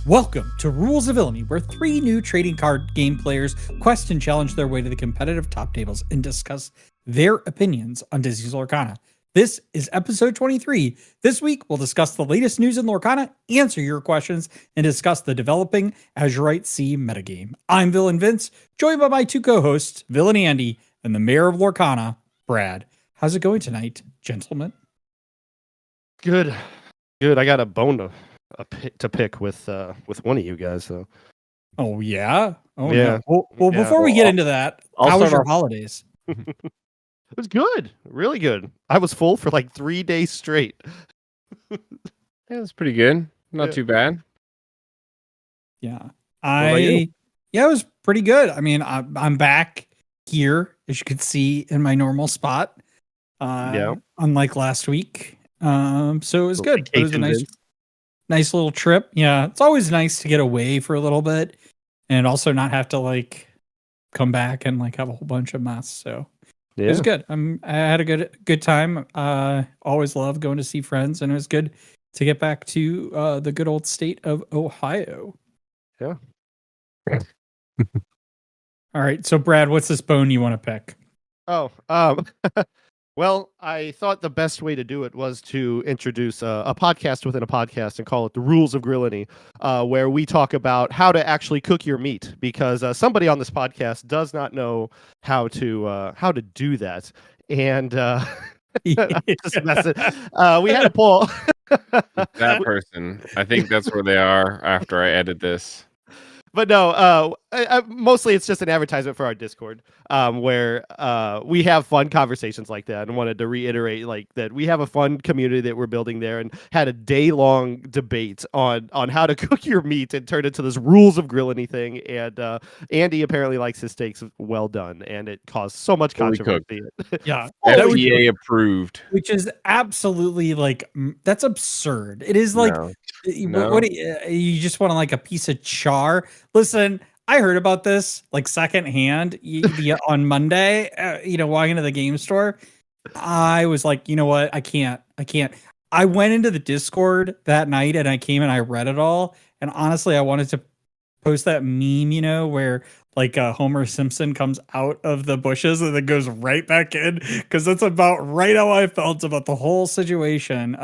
Welcome to Rules of Villainy, where three new trading card game players quest and challenge their way to the competitive top tables and discuss their opinions on Disney Lorcana. This is episode 23. This week, we'll discuss the latest news in Lorcana, answer your questions, and discuss the developing Azurite Sea metagame. I'm Villain Vince, joined by my two co-hosts, Villain Andy and the Mayor of Lorcana, Brad. How's it going tonight, gentlemen? Good. I got a bone to pick with one of you guys. So. Oh yeah. Oh yeah. No. Well, before we get into that, how was your holidays? It was good, really good. I was full for like 3 days straight. Yeah, it was pretty good. Not too bad. Yeah, it was pretty good. I mean, I'm back here, as you could see, in my normal spot. Unlike last week. So it was good. It was a nice little trip. Yeah, it's always nice to get away for a little bit, and also not have to like come back and like have a whole bunch of mess. So it was good. I had a good time. Always love going to see friends, and it was good to get back to the good old state of Ohio. Yeah. All right. So Brad, what's this bone you want to pick? Oh, well, I thought the best way to do it was to introduce a podcast within a podcast and call it the Rules of Villainy, where we talk about how to actually cook your meat, because somebody on this podcast does not know how to do that. And just mess it. We had a poll. That person, I think that's where they are after I edit this. But no, mostly it's just an advertisement for our Discord, where we have fun conversations like that, and wanted to reiterate like that we have a fun community that we're building there, and had a day-long debate on how to cook your meat and turn it to this Rules of Villainy thing. And Andy apparently likes his steaks well done, and it caused so much controversy. Yeah, FDA approved, which is absolutely like that's absurd. It is like what you just want like a piece of char. Listen, I heard about this like secondhand on Monday, walking into the game store. I was like, you know what? I can't. I went into the Discord that night and I came and I read it all. And honestly, I wanted to post that meme, where like Homer Simpson comes out of the bushes and then goes right back in, because that's about right how I felt about the whole situation.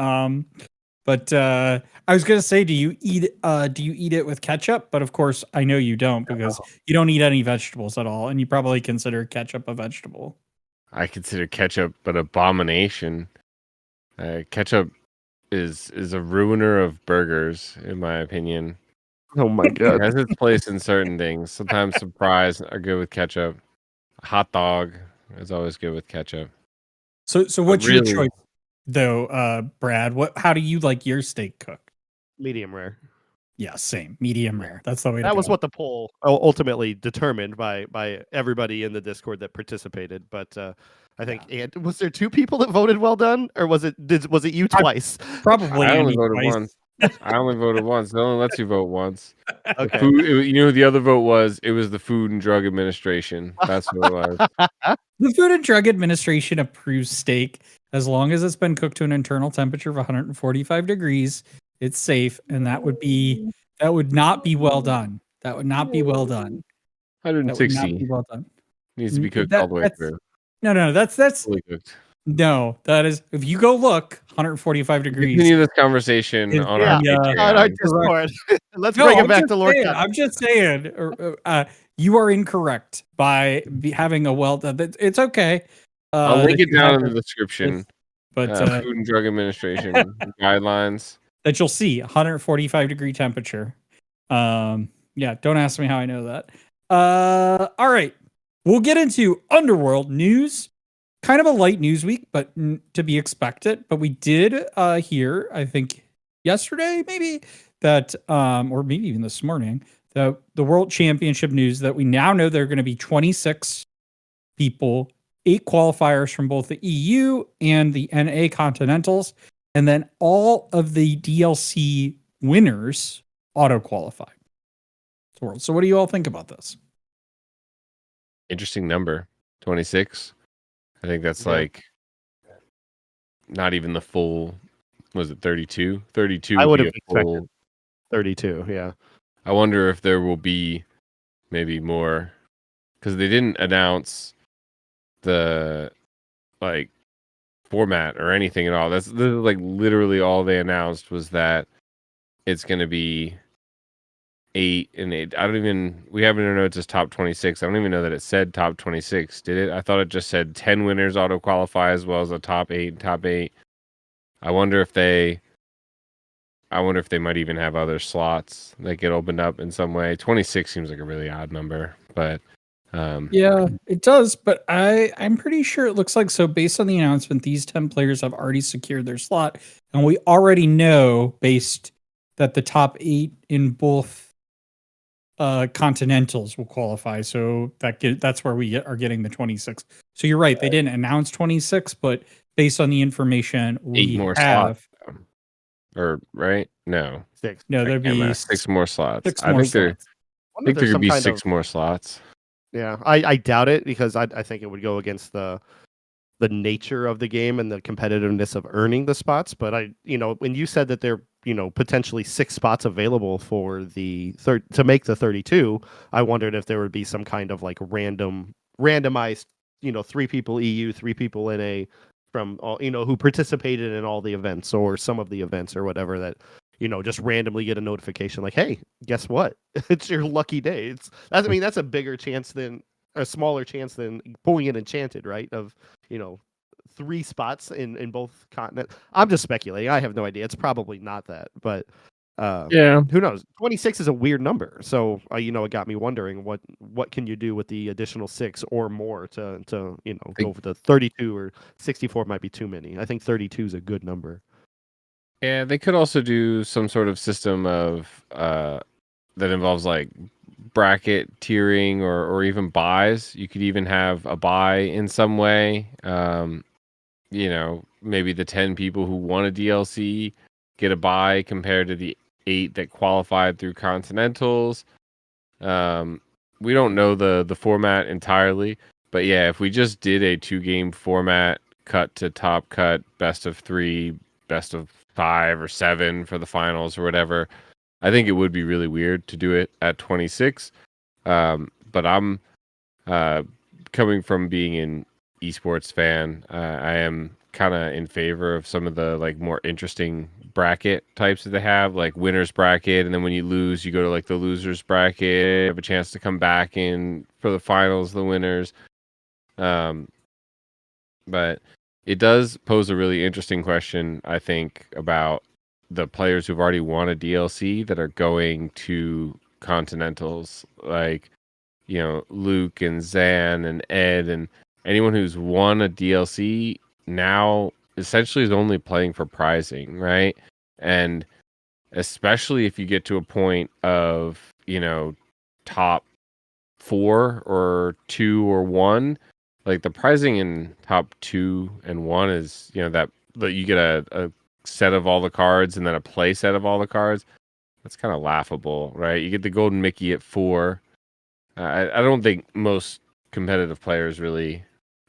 But I was gonna say, do you eat it with ketchup? But of course, I know you don't, because you don't eat any vegetables at all, and you probably consider ketchup a vegetable. I consider ketchup an abomination. Ketchup is a ruiner of burgers, in my opinion. Oh my god! It has its place in certain things. Sometimes fries are good with ketchup. A hot dog is always good with ketchup. So what's your choice, though, Brad? How do you like your steak cooked? Medium rare. Yeah, same. Medium rare. That's the way. That was what the poll ultimately determined by everybody in the Discord that participated. But I think, and was there two people that voted well done, or was it you twice? Probably. I only voted once. I only voted once. It only lets you vote once. Okay. You know who the other vote was? It was the Food and Drug Administration. That's who it was. The Food and Drug Administration approves steak as long as it's been cooked to an internal temperature of 145 degrees. It's safe, and that would not be well done. That would not be well done. 160. Well done. Needs to be cooked all the way through. No, that's fully cooked. No, that is, if you go look, 145 degrees. Continue this conversation on our Discord. Let's bring it back to Lorcana. I'm just saying, you are incorrect by having a well done. It's okay. I'll link it down in the description. But Food and Drug Administration guidelines that you'll see 145 degree temperature. Don't ask me how I know that. All right, we'll get into Underworld news. Kind of a light news week, but to be expected. But we did hear, I think yesterday, maybe that, or maybe even this morning, the World Championship news that we now know there are going to be 26 people, 8 qualifiers from both the EU and the NA Continentals, and then all of the DLC winners auto qualify. So what do you all think about this? Interesting number, 26. I think that's like not even the full. Was it 32? 32. I would have expected 32. Yeah. I wonder if there will be maybe more, because they didn't announce the like format or anything at all. That's like literally all they announced was that it's going to be 8 and 8. We have it in our notes as top 26. I don't even know that it said top 26. Did it? I thought it just said 10 winners auto qualify as well as a top 8 and top 8. I wonder if they might even have other slots that get opened up in some way. 26 seems like a really odd number, but yeah, it does. But I'm pretty sure it looks like, so based on the announcement, these 10 players have already secured their slot, and we already know based that the top 8 in both continentals will qualify. So that's where we are getting the 26. So you're right. They didn't announce 26, but based on the information we 8 more have, slots. Or right? No. 6. no, there'd be 6 more slots. 6 more slots. I think there could be 6 more slots. Yeah, I doubt it, because I think it would go against the nature of the game and the competitiveness of earning the spots. But when you said that there potentially 6 spots available for the to make the 32, I wondered if there would be some kind of like randomized 3 people EU, 3 people NA from all who participated in all the events or some of the events or whatever, that just randomly get a notification like, hey, guess what? It's your lucky day. That's a bigger chance than a smaller chance than pulling an enchanted, right? Of 3 spots in both continents. I'm just speculating. I have no idea. It's probably not that, but Yeah, who knows? 26 is a weird number, so it got me wondering what can you do with the additional 6 or more to go for the 32, or 64 might be too many. I think 32 is a good number. Yeah, they could also do some sort of system of that involves like bracket tiering or even buys. You could even have a buy in some way. Maybe the 10 people who won a DLC get a buy compared to the 8 that qualified through Continentals. We don't know the format entirely, but yeah, if we just did a 2-game format, cut to top cut, best of 3, best of 5 or 7 for the finals or whatever, I think it would be really weird to do it at 26. But I'm coming from being an esports fan, I am kind of in favor of some of the like more interesting bracket types that they have, like winners bracket, and then when you lose, you go to like the losers bracket, have a chance to come back in for the finals, the winners. But it does pose a really interesting question, I think, about the players who've already won a DLC that are going to Continentals, like Luke and Zan and Ed and anyone who's won a DLC now essentially is only playing for prizing, right? And especially if you get to a point of top 4 or 2 or 1, like the prizing in top 2 and 1 is that you get a set of all the cards and then a play set of all the cards. That's kind of laughable, right? You get the golden Mickey at 4. I don't think most competitive players really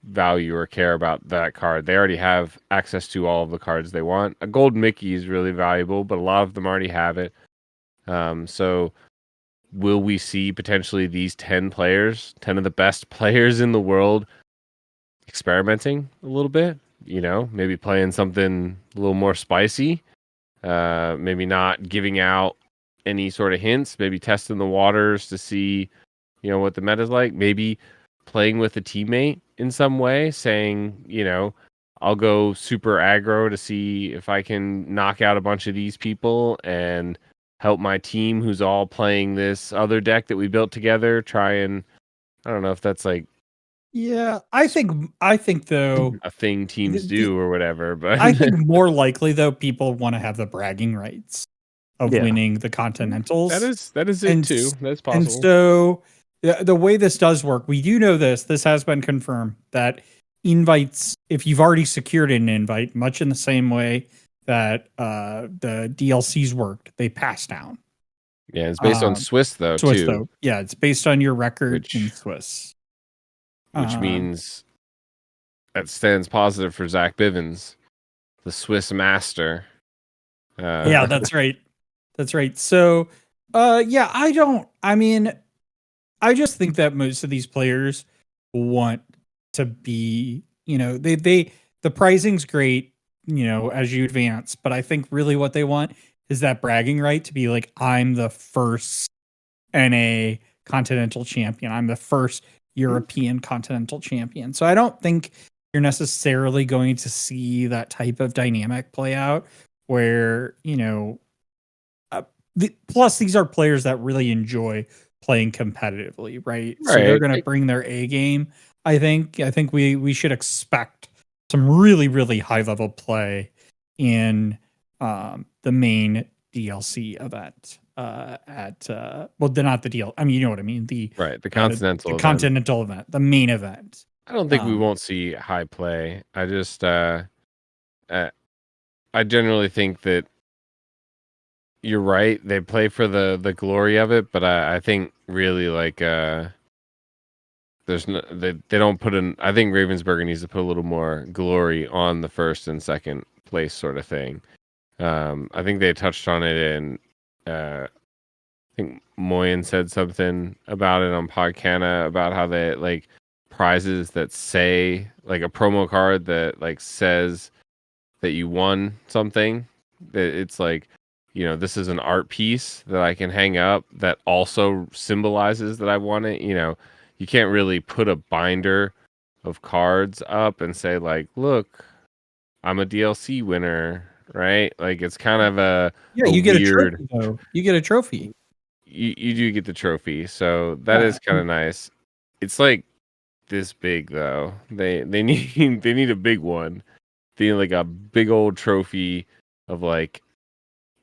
value or care about that card. They already have access to all of the cards they want. A gold Mickey is really valuable, but a lot of them already have it. So will we see potentially these 10 players, 10 of the best players in the world, experimenting a little bit? Maybe playing something a little more spicy. Maybe not giving out any sort of hints. Maybe testing the waters to see, what the meta's like. Maybe playing with a teammate in some way, saying, I'll go super aggro to see if I can knock out a bunch of these people and help my team who's all playing this other deck that we built together try and, I don't know if that's like, yeah, I think though a thing teams do or whatever, but I think more likely though people want to have the bragging rights of winning the Continentals. That is it too. That's possible. And so the way this does work, we do know this has been confirmed, that invites, if you've already secured an invite, much in the same way that the DLCs worked, they pass down. Yeah, it's based on Swiss though. Yeah, it's based on your record in Swiss. Which means that stands positive for Zach Bivens, the Swiss master. Yeah, that's right. That's right. So Yeah, I just think that most of these players want to be, the pricing's great, as you advance, but I think really what they want is that bragging right to be like, I'm the first NA continental champion. I'm the first European continental champion. So I don't think you're necessarily going to see that type of dynamic play out where, plus these are players that really enjoy playing competitively, right? So they're going to bring their A game. I think we should expect some really, really high level play in the main DLC event they're not the deal. I mean, you know what I mean? The continental event, the main event. I don't think we won't see high play. I just I generally think that you're right. They play for the glory of it, but I think really like there's no they don't put in. I think Ravensburger needs to put a little more glory on the first and second place sort of thing. I think they touched on it in I think Moyen said something about it on Podcana about how they like prizes that say like a promo card that like says that you won something, that it's like, this is an art piece that I can hang up that also symbolizes that I won it. You can't really put a binder of cards up and say like, look, I'm a DLC winner, right? Like it's kind of you get weird, a trophy though. You get a trophy. You do get the trophy, so that is kind of nice. It's like this big though. They need a big one. They need like a big old trophy of like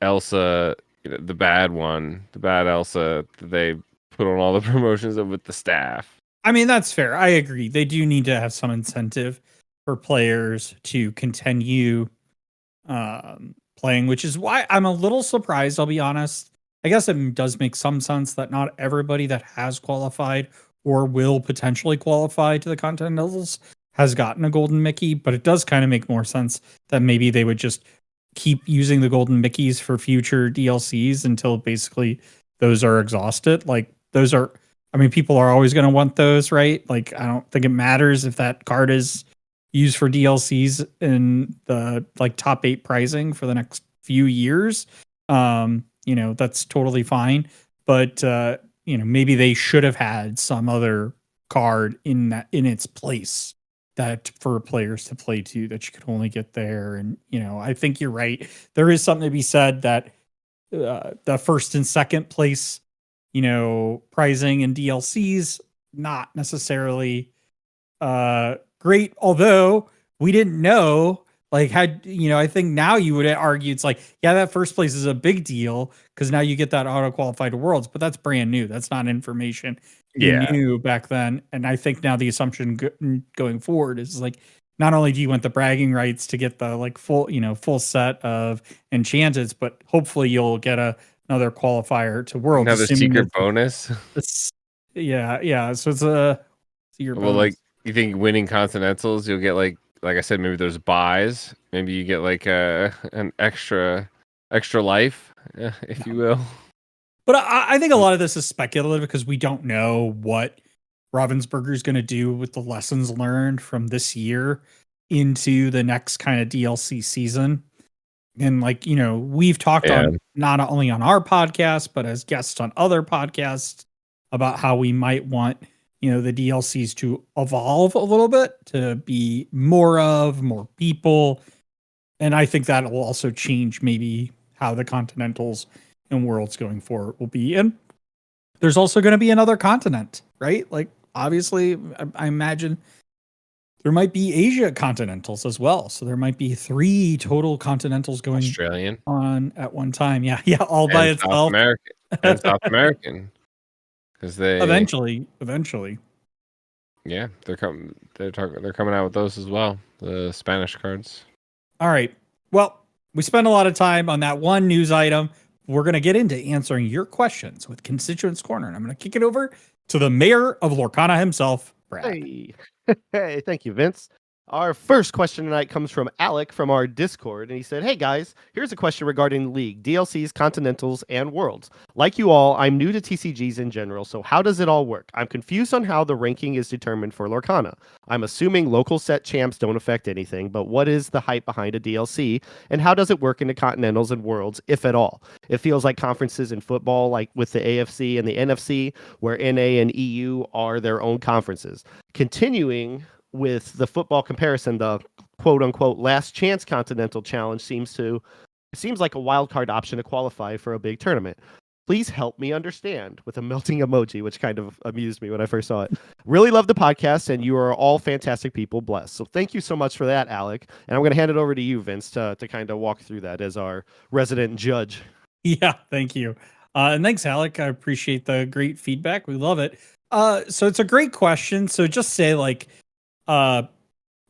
Elsa, the bad one, the bad Elsa that they put on all the promotions of with the staff. I mean, that's fair. I agree. They do need to have some incentive for players to continue playing, which is why I'm a little surprised, I'll be honest. I guess it does make some sense that not everybody that has qualified or will potentially qualify to the Continentals has gotten a Golden Mickey, but it does kind of make more sense that maybe they would just keep using the Golden Mickeys for future DLCs until basically those are exhausted. Like those are, I mean, people are always going to want those, right? Like, I don't think it matters if that card is used for DLCs in the like top 8 pricing for the next few years. That's totally fine. But maybe they should have had some other card in its place that for players to play to that you could only get there. And I think you're right. There is something to be said that the first and second place, pricing and DLCs not necessarily great, although we didn't know. Like, I think now you would argue it's like, yeah, that first place is a big deal because now you get that auto qualified to Worlds, but that's brand new. That's not information you knew back then. And I think now the assumption going forward is like, not only do you want the bragging rights to get the like full set of enchanteds, but hopefully you'll get another qualifier to Worlds. Another secret bonus. Yeah. So it's a secret bonus. Like, you think winning Continentals, you'll get like I said, maybe there's buys. Maybe you get like an extra life, if you will. But I think a lot of this is speculative because we don't know what Ravensburger is going to do with the lessons learned from this year into the next kind of DLC season. And like, we've talked on not only on our podcast, but as guests on other podcasts about how we might want the DLCs to evolve a little bit, to be more people. And I think that will also change maybe how the Continentals and Worlds going forward will be. And there's also going to be another continent, right? Like, obviously, I imagine there might be Asia Continentals as well. So there might be 3 total Continentals going Australian on at one time. Yeah, all by itself. South American. And South American. Because they eventually, yeah, they're coming out with those as well, the Spanish cards. All right. Well, we spent a lot of time on that one news item. We're going to get into answering your questions with Constituents Corner, and I'm going to kick it over to the mayor of Lorcana himself, Brad. Hey, thank you, Vince. Our first question tonight comes from Alec from our Discord, and he said, "Hey guys, here's a question regarding the league, DLCs, Continentals, and Worlds. Like you all, I'm new to TCGs in general, so how does it all work? I'm confused on how the ranking is determined for Lorcana. I'm assuming local set champs don't affect anything, but what is the hype behind a DLC, and how does it work into Continentals and Worlds, if at all? It feels like conferences in football, like with the AFC and the NFC, where NA and EU are their own conferences. Continuing with the football comparison, the quote unquote last chance continental challenge seems like a wild card option to qualify for a big tournament. Please help me understand, with a melting emoji, which kind of amused me when I first saw it. Really love the podcast, and you are all fantastic people. Bless. So thank you so much for that, Alec. And I'm going to hand it over to you, Vince, to kind of walk through that as our resident judge. Yeah, thank you. And thanks, Alec. I appreciate the great feedback. We love it. So it's a great question. So just say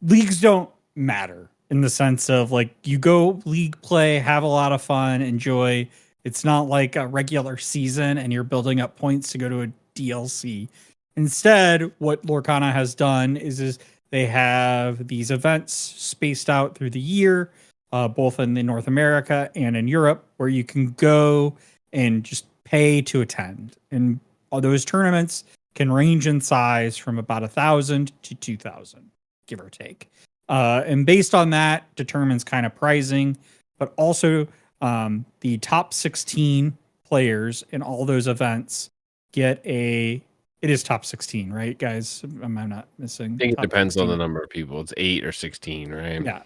leagues don't matter in the sense of like you go league play, have a lot of fun, enjoy. It's not like a regular season and you're building up points to go to a DLC. Instead, what Lorcana has done is they have these events spaced out through the year, both in the North America and in Europe, where you can go and just pay to attend. And all those tournaments can range in size from about 1,000 to 2,000, give or take. And based on that determines kind of pricing, but also the top 16 players in all those events get it is top 16, right, guys? I'm not missing. I think it depends 16. on the number of people. It's 8 or 16, right? Yeah.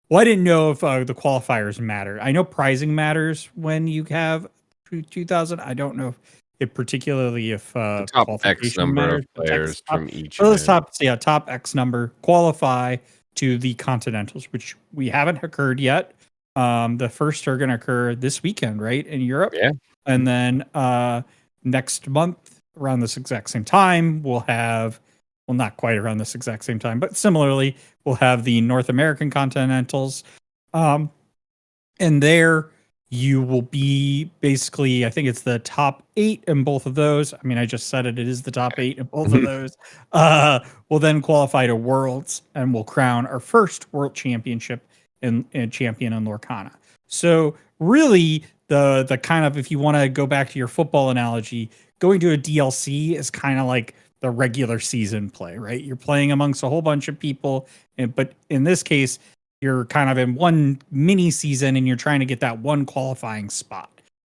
Well, I didn't know if the qualifiers matter. I know pricing matters when you have 2,000. I don't know if particularly if the top X number matters, of players from each. So let's top X number qualify to the Continentals, which we haven't occurred yet. The first are going to occur this weekend, right, in Europe. Yeah. And then next month around this exact same time, we'll have, well, not quite around this exact same time, but similarly, we'll have the North American Continentals. And there you will be basically, I think it's the top 8 in both of those. I mean, I just said it is the top 8 in both of those. We'll then qualify to Worlds and we'll crown our first World Championship and champion in Lorcana. So really the kind of, if you want to go back to your football analogy, going to a DLC is kind of like the regular season play, right? You're playing amongst a whole bunch of people, but in this case, you're kind of in one mini season and you're trying to get that one qualifying spot.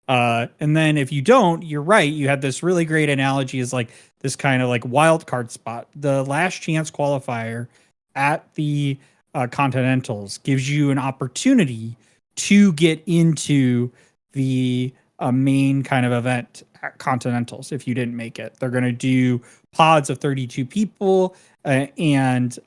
And then if you don't, you're right. You had this really great analogy is like this kind of like wild card spot. The last chance qualifier at the Continentals gives you an opportunity to get into the main kind of event at Continentals. If you didn't make it, they're going to do pods of 32 people and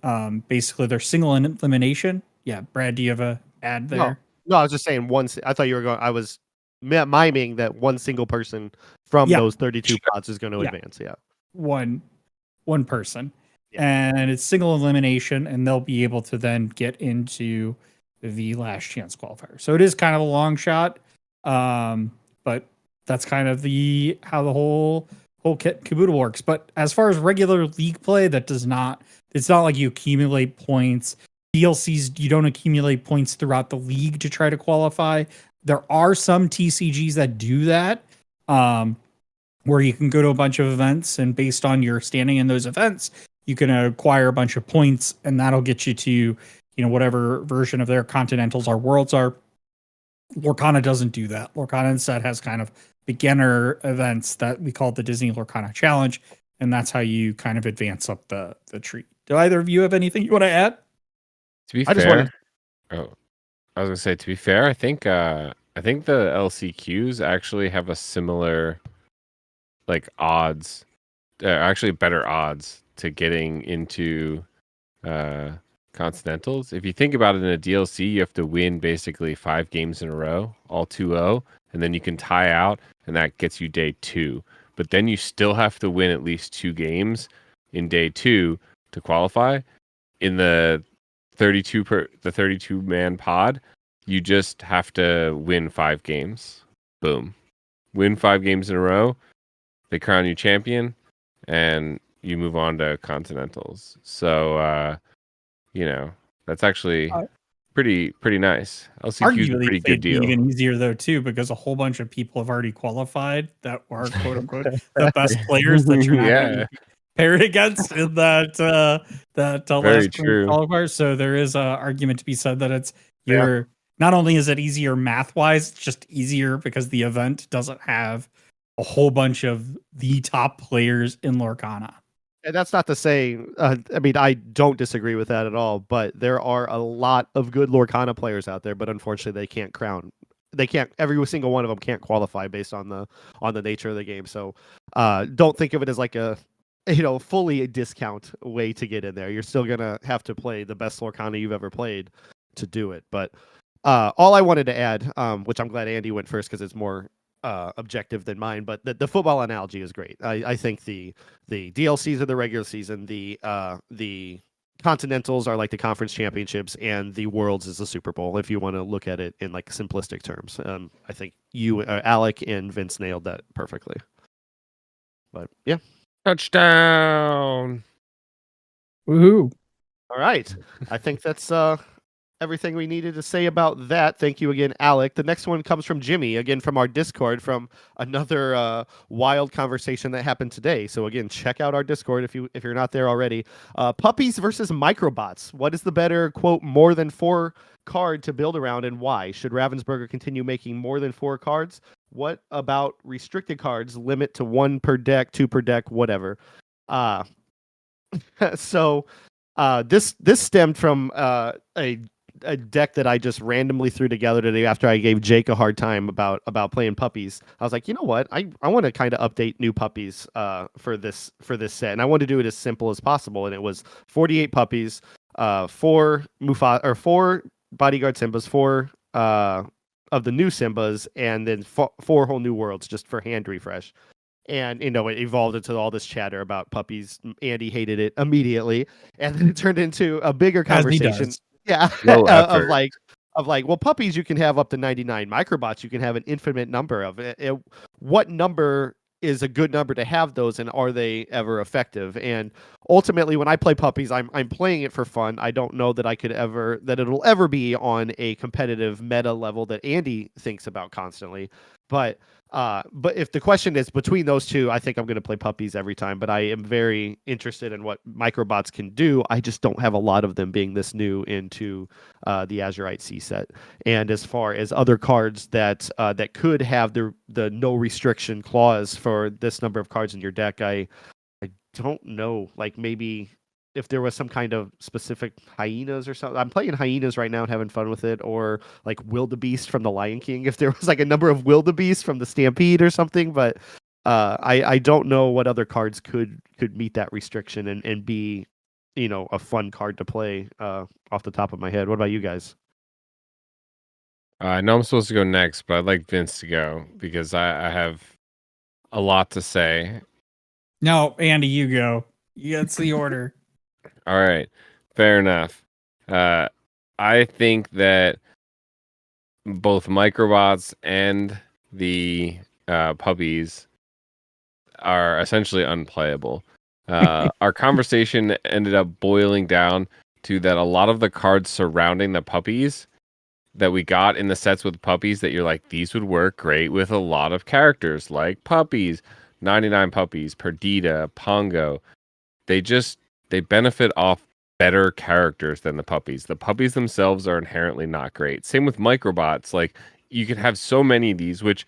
basically they're single elimination. Yeah, Brad, do you have a ad there? No, I was just saying I thought you were going. I was miming that one single person from those 32 pods is going to advance. Yeah, one person, and it's single elimination, and they'll be able to then get into the last chance qualifier. So it is kind of a long shot, but that's kind of how the whole kit caboodle works. But as far as regular league play, it's not like you accumulate points. DLCs, you don't accumulate points throughout the league to try to qualify. There are some TCGs that do that, where you can go to a bunch of events and based on your standing in those events, you can acquire a bunch of points and that'll get you to, whatever version of their Continentals or Worlds are. Lorcana doesn't do that. Lorcana instead has kind of beginner events that we call the Disney Lorcana Challenge, and that's how you kind of advance up the tree. Do either of you have anything you want to add? To be fair, I was gonna say, to be fair, I think the LCQs actually have a similar like odds, actually better odds to getting into Continentals. If you think about it, in a DLC, you have to win basically 5 games in a row, all 2-0, and then you can tie out, and that gets you day 2. But then you still have to win at least 2 games in day 2 to qualify. In the 32 man pod, you just have to win 5 games. Boom. Win 5 games in a row, they crown you champion, and you move on to Continentals. So that's actually pretty nice. LCQ is a Arguably, pretty good it'd be deal. even easier though too, because a whole bunch of people have already qualified that are quote unquote the best players that you're not going to be paired against in that Very last true. qualifier. So there is an argument to be said that it's not only is it easier math wise, it's just easier because the event doesn't have a whole bunch of the top players in Lorcana. And that's not to say, I mean, I don't disagree with that at all, but there are a lot of good Lorcana players out there, but unfortunately every single one of them can't qualify based on the nature of the game. So don't think of it as like a, fully a discount way to get in there. You're still going to have to play the best Lorcana you've ever played to do it. But all I wanted to add, which I'm glad Andy went first because it's more objective than mine, but the football analogy is great. I think the DLCs are the regular season, the Continentals are like the conference championships, and the Worlds is the Super Bowl. If you want to look at it in like simplistic terms, I think you, Alec, and Vince nailed that perfectly. But yeah, touchdown! Woohoo! All right, I think that's everything we needed to say about that. Thank you again, Alec. The next one comes from Jimmy, again from our Discord, from another wild conversation that happened today. So again, check out our Discord if you're not there already. Puppies versus microbots. What is the better, quote, more than 4 card to build around, and why? Should Ravensburger continue making more than 4 cards? What about restricted cards? Limit to 1 per deck, 2 per deck, whatever. So this stemmed from a deck that I just randomly threw together today after I gave Jake a hard time about playing puppies. I was like, you know what? I want to kind of update new puppies for this set, and I want to do it as simple as possible. And it was 48 puppies, 4 bodyguard Simbas, 4 of the new Simbas, and then 4 whole new worlds just for hand refresh. And it evolved into all this chatter about puppies. Andy hated it immediately, and then it turned into a bigger conversation. Yeah, of like, well, puppies you can have up to 99. Microbots you can have an infinite number of. What number is a good number to have those, and are they ever effective? And ultimately, when I play puppies, I'm playing it for fun. I don't know that it'll ever be on a competitive meta level that Andy thinks about constantly. But if the question is between those two, I think I'm going to play puppies every time. But I am very interested in what microbots can do. I just don't have a lot of them being this new into the Azurite C set. And as far as other cards that could have the no restriction clause for this number of cards in your deck, I don't know. Like maybe if there was some kind of specific hyenas or something. I'm playing hyenas right now and having fun with it, or like wildebeest from the Lion King. If there was like a number of wildebeest from the Stampede or something, but I don't know what other cards could meet that restriction and be, a fun card to play off the top of my head. What about you guys? I know I'm supposed to go next, but I'd like Vince to go because I have a lot to say. No, Andy, you go. That's the order. All right, fair enough. I think that both microbots and the puppies are essentially unplayable. Our conversation ended up boiling down to that a lot of the cards surrounding the puppies that we got in the sets with puppies that you're like, these would work great with a lot of characters like puppies, 99 puppies, Perdita, Pongo. They benefit off better characters than the puppies. The puppies themselves are inherently not great. Same with microbots. Like, you could have so many of these, which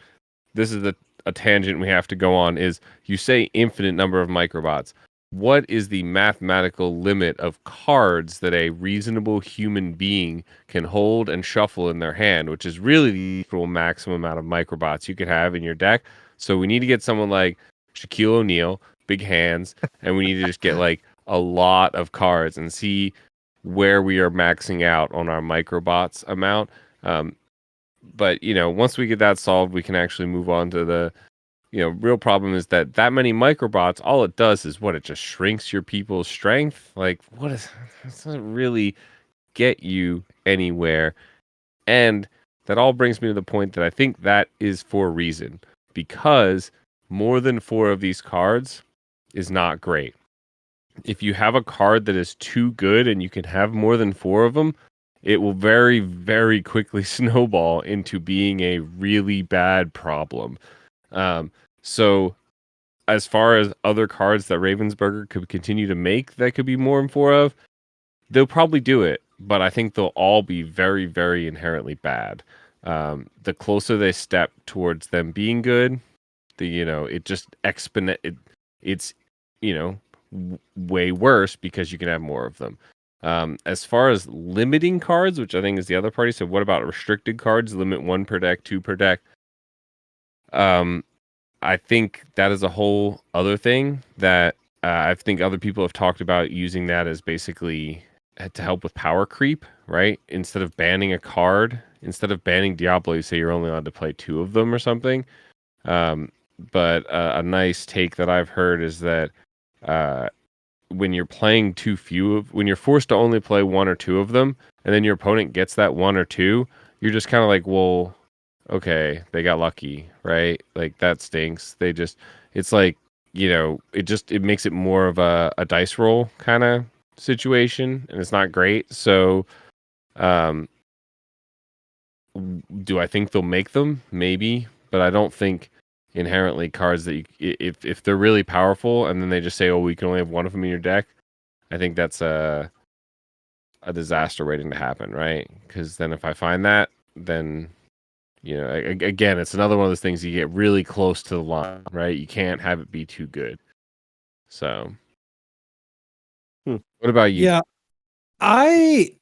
this is a tangent we have to go on, is you say infinite number of microbots. What is the mathematical limit of cards that a reasonable human being can hold and shuffle in their hand, which is really the equal maximum amount of microbots you could have in your deck? So we need to get someone like Shaquille O'Neal, big hands, and we need to just get like a lot of cards and see where we are maxing out on our microbots amount. But once we get that solved, we can actually move on to the real problem is that many microbots, all it does is it just shrinks your people's strength. Like, it doesn't really get you anywhere. And that all brings me to the point that I think that is for a reason, because more than 4 of these cards is not great. if you have a card that is too good and you can have more than 4 of them, it will very, very quickly snowball into being a really bad problem. So as far as other cards that Ravensburger could continue to make that could be more than 4 of, they'll probably do it, but I think they'll all be very, very inherently bad. The closer they step towards them being good, it just it's way worse because you can have more of them. As far as limiting cards, which I think is the other party, so what about restricted cards? Limit 1 per deck, 2 per deck. I think that is a whole other thing that I think other people have talked about using that as basically to help with power creep, right? Instead of banning a card, instead of banning Diablo, you say you're only allowed to play 2 of them or something. But a nice take that I've heard is that when you're playing too few when you're forced to only play 1 or 2 of them, and then your opponent gets that 1 or 2, you're just kind of like, well, okay, they got lucky, right? Like that stinks. It's like, it makes it more of a dice roll kind of situation, and it's not great. So, do I think they'll make them? Maybe, but I don't think inherently cards that if they're really powerful and then they just say, oh, we can only have 1 of them in your deck, I think that's a disaster waiting to happen, right? Because then if I find that, then again, it's another one of those things you get really close to the line, right? You can't have it be too good. So, what about you? Yeah,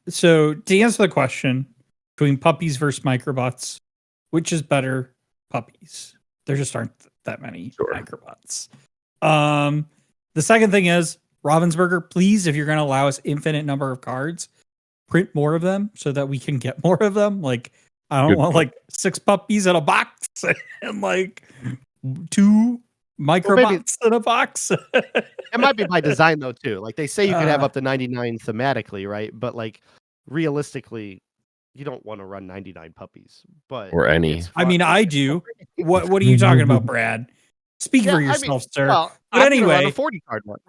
so to answer the question between puppies versus microbots, which is better? Puppies. There just aren't that many microbots. The second thing is Ravensburger, please, if you're going to allow us infinite number of cards, print more of them so that we can get more of them. Like, I don't want like 6 puppies in a box and like 2 microbots in a box. It might be by design though too. Like they say you can have up to 99 thematically, right? But like realistically, you don't want to run 99 puppies. But or any. I mean, I do. What are you talking about, Brad? Speak for yourself, sir. Well, but anyway, a 40 card one.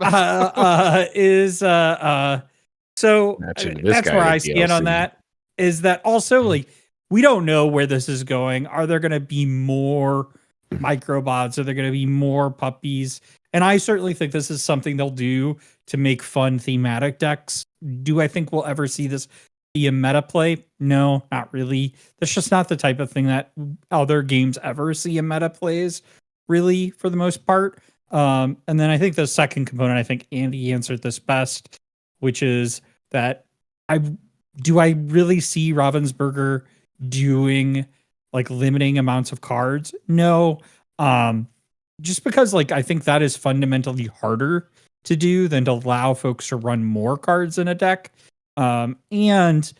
So that's where I stand on that. Is that also like we don't know where this is going? Are there going to be more microbots? Are there going to be more puppies? And I certainly think this is something they'll do to make fun thematic decks. Do I think we'll ever see this be a meta play? No, not really. That's just not the type of thing that other games ever see in meta plays, really, for the most part. And then I think the second component, I think Andy answered this best, which is that I really see Ravensburger doing like limiting amounts of cards? No. Just because like I think that is fundamentally harder to do than to allow folks to run more cards in a deck. And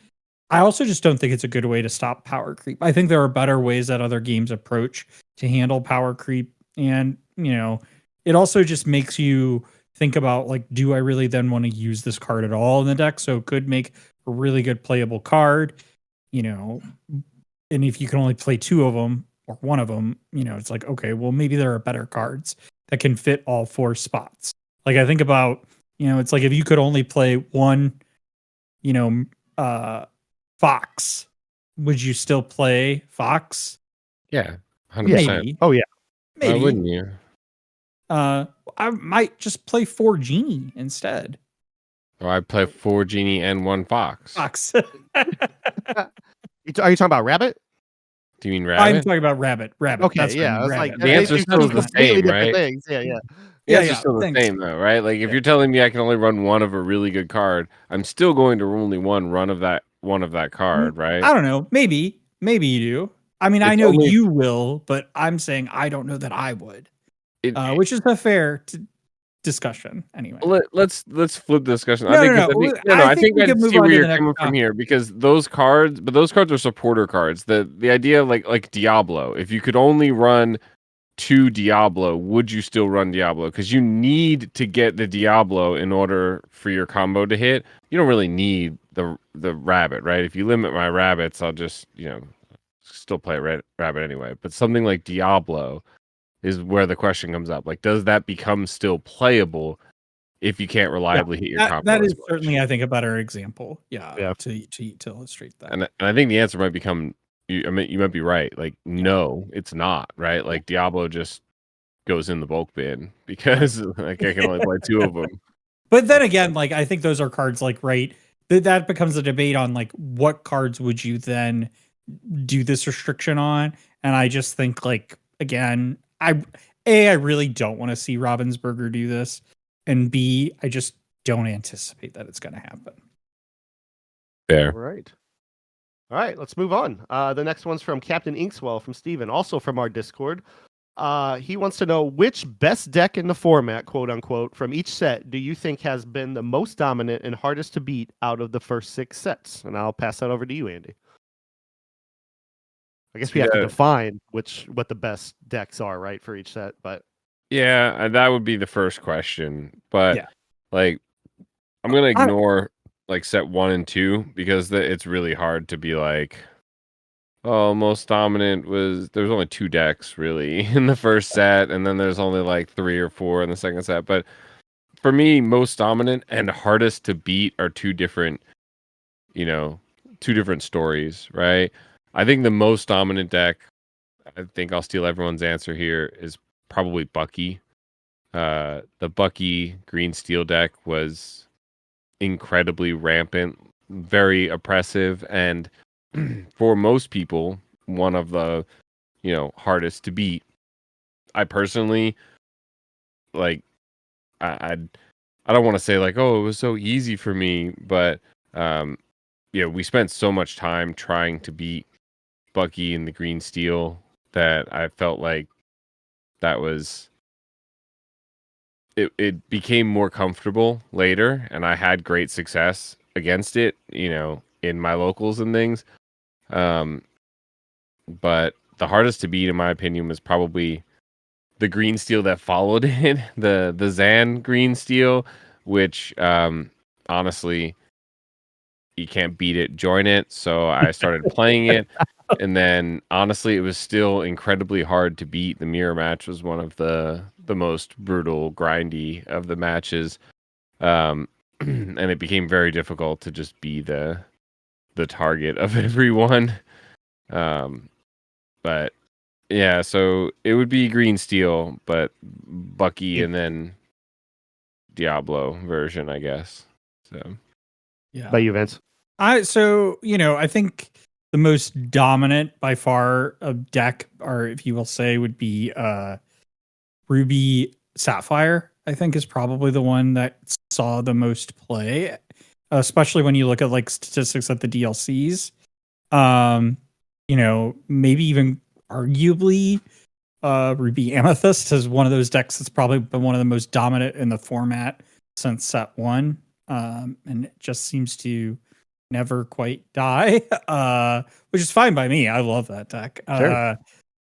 I also just don't think it's a good way to stop power creep. I think there are better ways that other games approach to handle power creep. And, it also just makes you think about like, do I really then want to use this card at all in the deck? So it could make a really good playable card, and if you can only play 2 of them or 1 of them, it's like, okay, well, maybe there are better cards that can fit all 4 spots. Like I think about, it's like if you could only play 1, Fox, would you still play Fox? Yeah, 100%. Maybe. Oh yeah. Maybe. Why wouldn't you? I might just play 4 Genie instead. Or I play 4 Genie and 1 Fox. Fox. Are you talking about Rabbit? Do you mean Rabbit? I'm talking about Rabbit. Okay, That's yeah. I was Rabbit. like, the answer's still the same, right? Things. Yeah. The answer's still the same, though, right? Like, if you're telling me I can only run 1 of a really good card, I'm still going to only run of that card, right? I don't know. Maybe you do. I mean, I know you will, but I'm saying I don't know that I would. Which is a fair discussion anyway. Let's flip the discussion. I think I see where you're coming from here, because those cards are supporter cards. The idea of like Diablo, if you could only run 2 Diablo, would you still run Diablo? Because you need to get the Diablo in order for your combo to hit. You don't really need the rabbit, right? If you limit my rabbits, I'll just still play rabbit anyway. But something like Diablo is where the question comes up. Like, does that become still playable if you can't reliably hit your combo. That is certainly, I think, a better example. To illustrate that. And I think the answer might become, I mean, you might be right. Like, no, it's not, right? Like, Diablo just goes in the bulk bin because like I can only play 2 of them. But then again, like, I think those are cards, like, right, that becomes a debate on, like, what cards would you then do this restriction on? And I just think, like, again, I really don't want to see Ravensburger do this, and B, I just don't anticipate that it's going to happen. Fair. All right, let's move on. The next one's from Captain Inkswell from Steven, also from our Discord. He wants to know which best deck in the format, quote unquote, from each set do you think has been the most dominant and hardest to beat out of the first 6 sets? And I'll pass that over to you, Andy. I guess we have to define what the best decks are, right, for each set. But yeah, that would be the first question. But like, I'm gonna ignore like set 1 and 2 because it's really hard to be like, oh, most dominant there's only 2 decks really in the first set, and then there's only like 3 or 4 in the second set. But for me, most dominant and hardest to beat are two different stories, right? I think the most dominant deck, I think I'll steal everyone's answer here, is probably Bucky. The Bucky green steel deck was incredibly rampant, very oppressive, and for most people, one of the, hardest to beat. I personally, like, I don't want to say like, oh, it was so easy for me, but we spent so much time trying to beat Bucky in the green steel that I felt like that was it became more comfortable later, and I had great success against it, in my locals and things. But the hardest to beat, in my opinion, was probably the green steel that followed it, the Zan green steel, which honestly, you can't beat it, join it. So I started playing it, and then honestly, it was still incredibly hard to beat. The mirror match was one of the most brutal, grindy of the matches, and it became very difficult to just be the target of everyone. But yeah, so it would be green steel, but Bucky and then Diablo version, I guess. So yeah. By you, Vince. I think the most dominant by far of deck, or if you will say, would be Ruby Sapphire. I think is probably the one that saw the most play, especially when you look at like statistics at the DLCs. Maybe even arguably Ruby Amethyst is one of those decks that's probably been one of the most dominant in the format since set 1. And it just seems to never quite die, which is fine by me. I love that deck. Sure.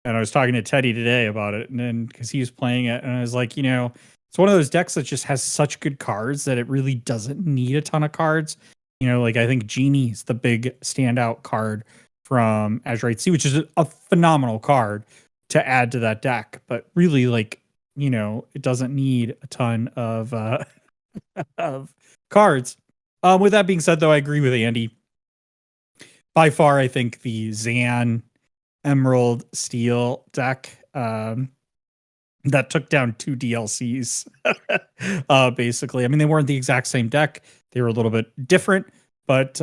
And I was talking to Teddy today about it, and then because he was playing it, and I was like, it's one of those decks that just has such good cards that it really doesn't need a ton of cards. Like I think Genie is the big standout card from Azurite Sea, which is a phenomenal card to add to that deck. But really, like, it doesn't need a ton of of cards. With that being said, though, I agree with Andy. By far, I think the Zan Emerald Steel deck that took down 2 DLCs, basically. I mean, they weren't the exact same deck. They were a little bit different, but,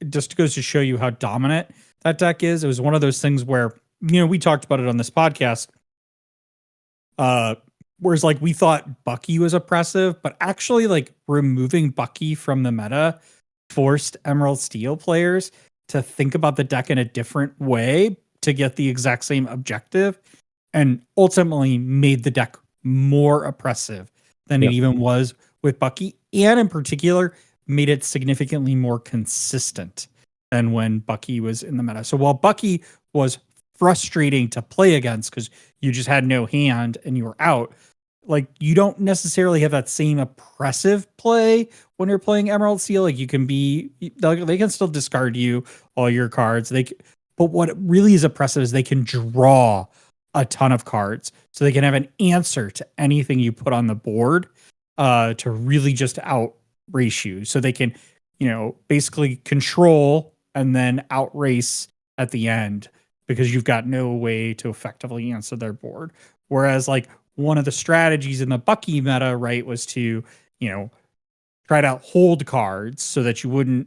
it just goes to show you how dominant that deck is. It was one of those things where, we talked about it on this podcast, whereas like we thought Bucky was oppressive, but actually like removing Bucky from the meta forced Emerald Steel players to think about the deck in a different way to get the exact same objective, and ultimately made the deck more oppressive than it even was with Bucky, and in particular made it significantly more consistent than when Bucky was in the meta. So while Bucky was frustrating to play against because you just had no hand and you were out, like you don't necessarily have that same oppressive play when you're playing Emerald Steel. Like you can they can still discard you all your cards. But what really is oppressive is they can draw a ton of cards, so they can have an answer to anything you put on the board. to really just outrace you, so they can, basically control and then outrace at the end because you've got no way to effectively answer their board. Whereas like one of the strategies in the Bucky meta, right, was to, try to hold cards so that you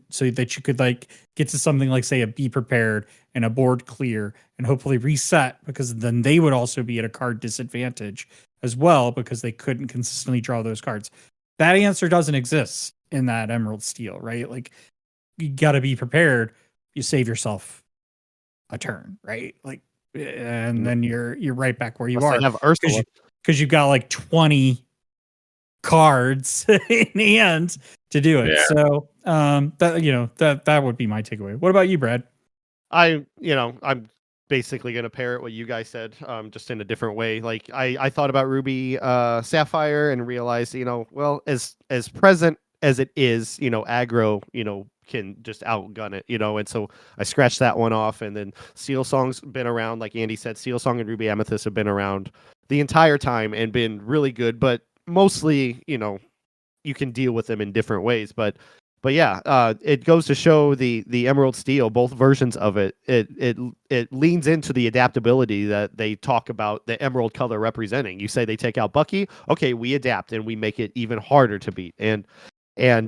could like get to something like, say, a be prepared and a board clear and hopefully reset, because then they would also be at a card disadvantage as well because they couldn't consistently draw those cards. That answer doesn't exist in that Emerald Steel, right? Like, you got to be prepared. You save yourself a turn, right? Like, and then you're right back where you are. Have Ursula, because you've got like 20 cards in hand to do it. Yeah. So that would be my takeaway. What about you, Brad? I'm basically going to parrot what you guys said, just in a different way. Like I thought about Ruby Sapphire and realized, well, as present as it is, aggro, can just outgun it, and so I scratched that one off. And then Steel Song's been around, like Andy said. Steel Song and Ruby Amethyst have been around the entire time and been really good, but mostly, you can deal with them in different ways. But yeah, it goes to show the Emerald Steel, both versions of it. It leans into the adaptability that they talk about the emerald color representing. You say they take out Bucky, okay, we adapt and we make it even harder to beat. And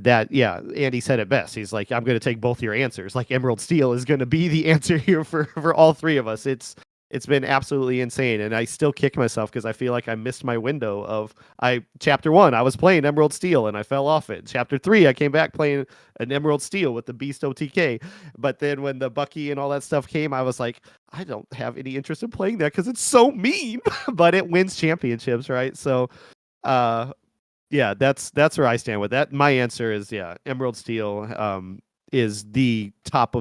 that, yeah, Andy said it best. He's like, I'm going to take both your answers. Like, Emerald Steel is going to be the answer here for all three of us. It's been absolutely insane, and I still kick myself because I feel like I missed my window of chapter 1. I was playing Emerald Steel and I fell off it. Chapter 3, I came back playing an Emerald Steel with the Beast OTK. But then when the Bucky and all that stuff came, I was like, I don't have any interest in playing that because it's so mean. But it wins championships, right? So, yeah, that's where I stand with that. My answer is, yeah, Emerald Steel is the top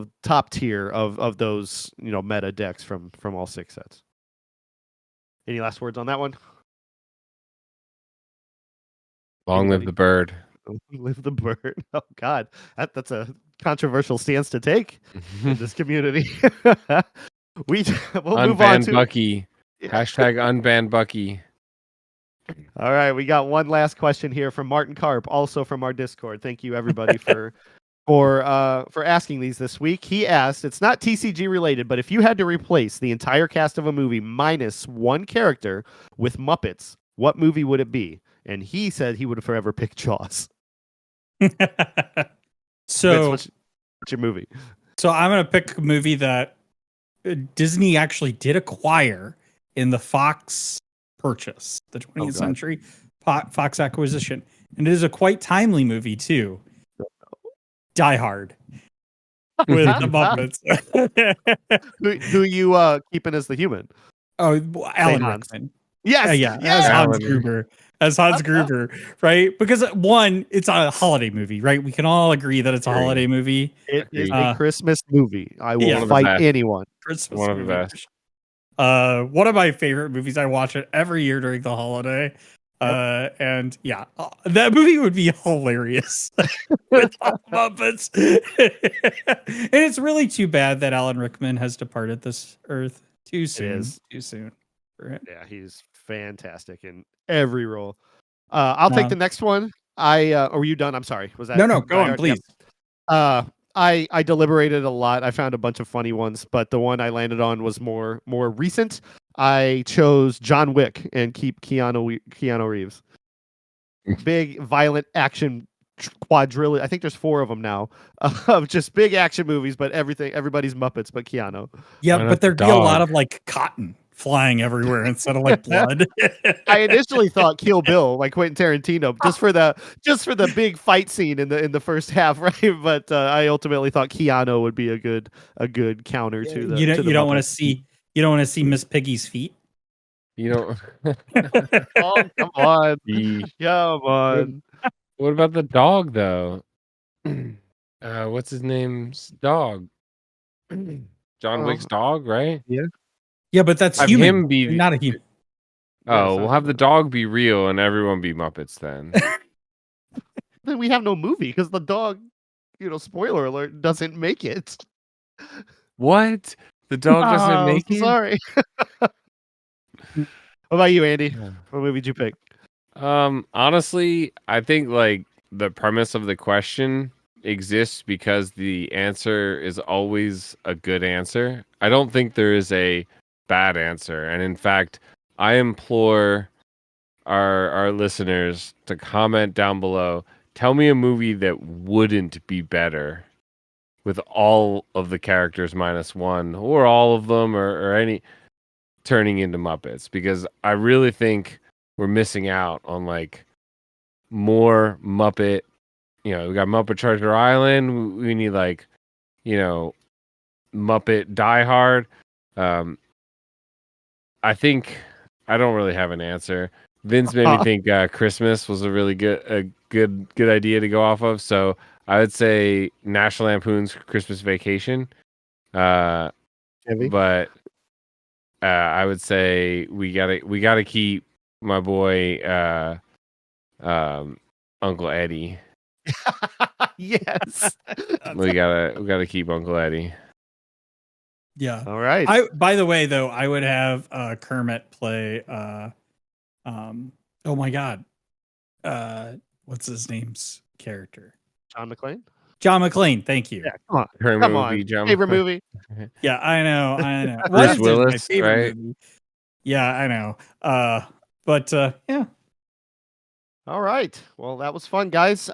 tier of those, meta decks from all 6 sets. Any last words on that one? Long live the bird. Live the bird. Oh God, that's a controversial stance to take in this community. We'll move on to Bucky. Hashtag unban Bucky. All right, we got one last question here from Martin Karp, also from our Discord. Thank you everybody for asking these this week. He asked, it's not TCG related, but if you had to replace the entire cast of a movie minus one character with Muppets, what movie would it be? And he said he would forever pick Jaws. So Vince, what's your movie? So I'm going to pick a movie that Disney actually did acquire in the Fox purchase, the 20th century Fox acquisition. And it is a quite timely movie too. Die Hard with the Muppets. who you keeping as the human? Oh, Alan Rickman. Yes, yeah, as Hans Gruber. As Hans Gruber, right? Because one, it's a holiday movie, right? We can all agree that it's a holiday movie. It is a Christmas movie. I will fight anyone. Christmas one of movie. the best. One of my favorite movies. I watch it every year during the holiday. And yeah, that movie would be hilarious with all Muppets. And it's really too bad that Alan Rickman has departed this earth too soon. Too soon. Yeah, he's fantastic in every role. I'll take the next one. Were you done? I'm sorry. Was that no? Go on, please. I deliberated a lot. I found a bunch of funny ones, but the one I landed on was more recent. I chose John Wick and keep Keanu Reeves. Big violent action quadrillion. I think there's 4 of them now of just big action movies, but everybody's Muppets, but Keanu. Yeah, but there'd be a lot of like cotton flying everywhere instead of like blood. I initially thought Kill Bill, like Quentin Tarantino, just for the big fight scene in the first half, right? But I ultimately thought Keanu would be a good counter to the. You don't want to see Miss Piggy's feet. You don't. Oh, come on, come on. What about the dog though? What's his name's dog? John Wick's dog, right? Yeah. Yeah, but that's have human, him be not a human. Oh, we'll have the dog be real and everyone be Muppets then. Then we have no movie because the dog, spoiler alert, doesn't make it. What? The dog doesn't make it? Sorry. What about you, Andy? What movie did you pick? Honestly, I think like the premise of the question exists because the answer is always a good answer. I don't think there is a bad answer. And in fact, I implore our listeners to comment down below. Tell me a movie that wouldn't be better with all of the characters minus one, or all of them, or any turning into Muppets, because I really think we're missing out on like more Muppet. You know, we got Muppet Treasure Island. We need like, you know, Muppet Die Hard. I think I don't really have an answer. Vince made me think Christmas was a really good idea to go off of. So I would say National Lampoon's Christmas Vacation. But I would say we gotta keep my boy Uncle Eddie. Yes. we gotta keep Uncle Eddie. Yeah. All right. By the way, though, I would have Kermit play oh my god. What's his name's character? John McClane. John McClane, thank you. Yeah, come on. Kermit Come would on. be John Favorite McClane. movie. Yeah, I know. Bruce Willis, my favorite right? movie? Yeah, I know. But yeah. All right. Well, that was fun, guys.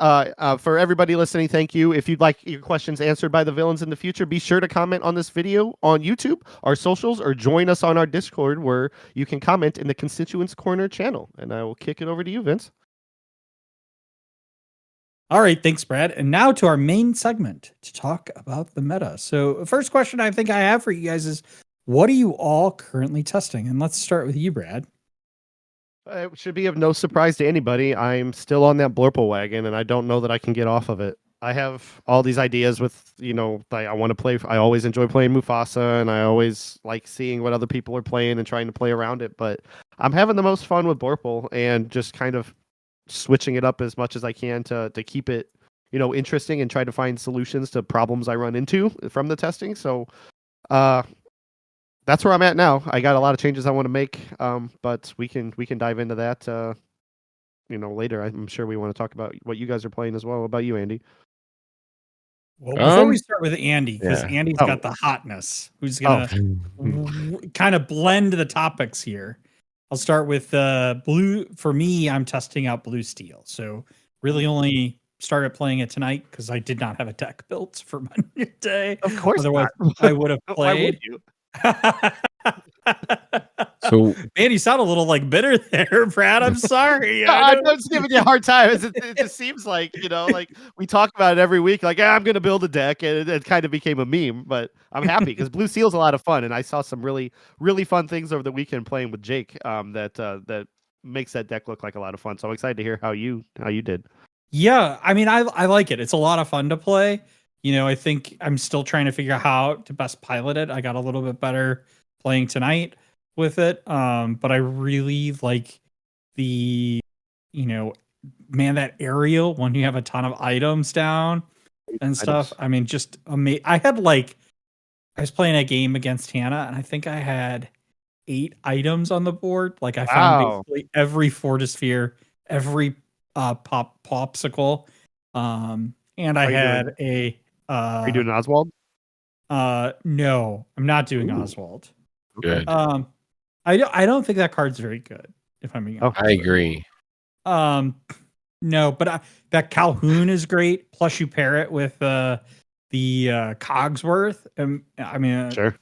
For everybody listening, thank you. If you'd like your questions answered by the villains in the future, be sure to comment on this video on YouTube, our socials, or join us on our Discord where you can comment in the Constituents Corner channel. And I will kick it over to you, Vince. All right, thanks, Brad. And now to our main segment to talk about the meta. So, the first question I think I have for you guys is, what are you all currently testing? And let's start with you, Brad. It should be of no surprise to anybody. I'm still on that Blurple wagon, and I don't know that I can get off of it. I have all these ideas with, I want to play. I always enjoy playing Mufasa, and I always like seeing what other people are playing and trying to play around it. But I'm having the most fun with Blurple and just kind of switching it up as much as I can to keep it, interesting and try to find solutions to problems I run into from the testing. So, that's where I'm at now. I got a lot of changes I want to make, but we can dive into that, later. I'm sure we want to talk about what you guys are playing as well. What about you, Andy? Well, before we start with Andy, because Andy's Oh. got the hotness, who's gonna kind of blend the topics here. I'll start with blue. For me, I'm testing out Blue Steel. So really only started playing it tonight because I did not have a deck built for Monday. Of course, otherwise I would have Why would played. you? So, man, you sound a little like bitter there, Brad. I'm sorry. I'm just giving you a hard time. It just seems like, like we talk about it every week. Like, I'm going to build a deck, and it kind of became a meme. But I'm happy because Blue Seal's a lot of fun, and I saw some really, really fun things over the weekend playing with Jake. That makes that deck look like a lot of fun. So I'm excited to hear how you did. Yeah, I mean, I like it. It's a lot of fun to play. I think I'm still trying to figure out how to best pilot it. I got a little bit better playing tonight with it. But I really like the, man, that aerial when you have a ton of items down and stuff. I mean, just amazing. I was playing a game against Hannah, and I think I had 8 items on the board. Like I found basically every Fortisphere, every popsicle. And I had are you doing Oswald? No, I'm not doing Oswald. good. I don't think that card's very good, if I'm being honest. I agree. No, but that Calhoun is great. Plus, you pair it with the Cogsworth. I mean, sure.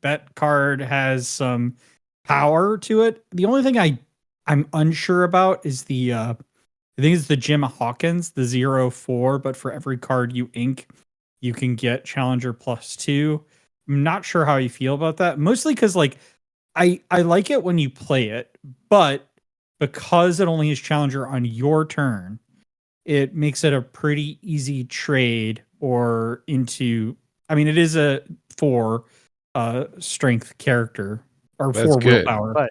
That card has some power to it. The only thing I'm unsure about is I think it's the Jim Hawkins, the 0/4, but for every card you ink, you can get Challenger +2. I'm not sure how you feel about that. Mostly because I like it when you play it, but because it only is Challenger on your turn, it makes it a pretty easy trade it is a 4 strength character or That's 4 good. willpower. But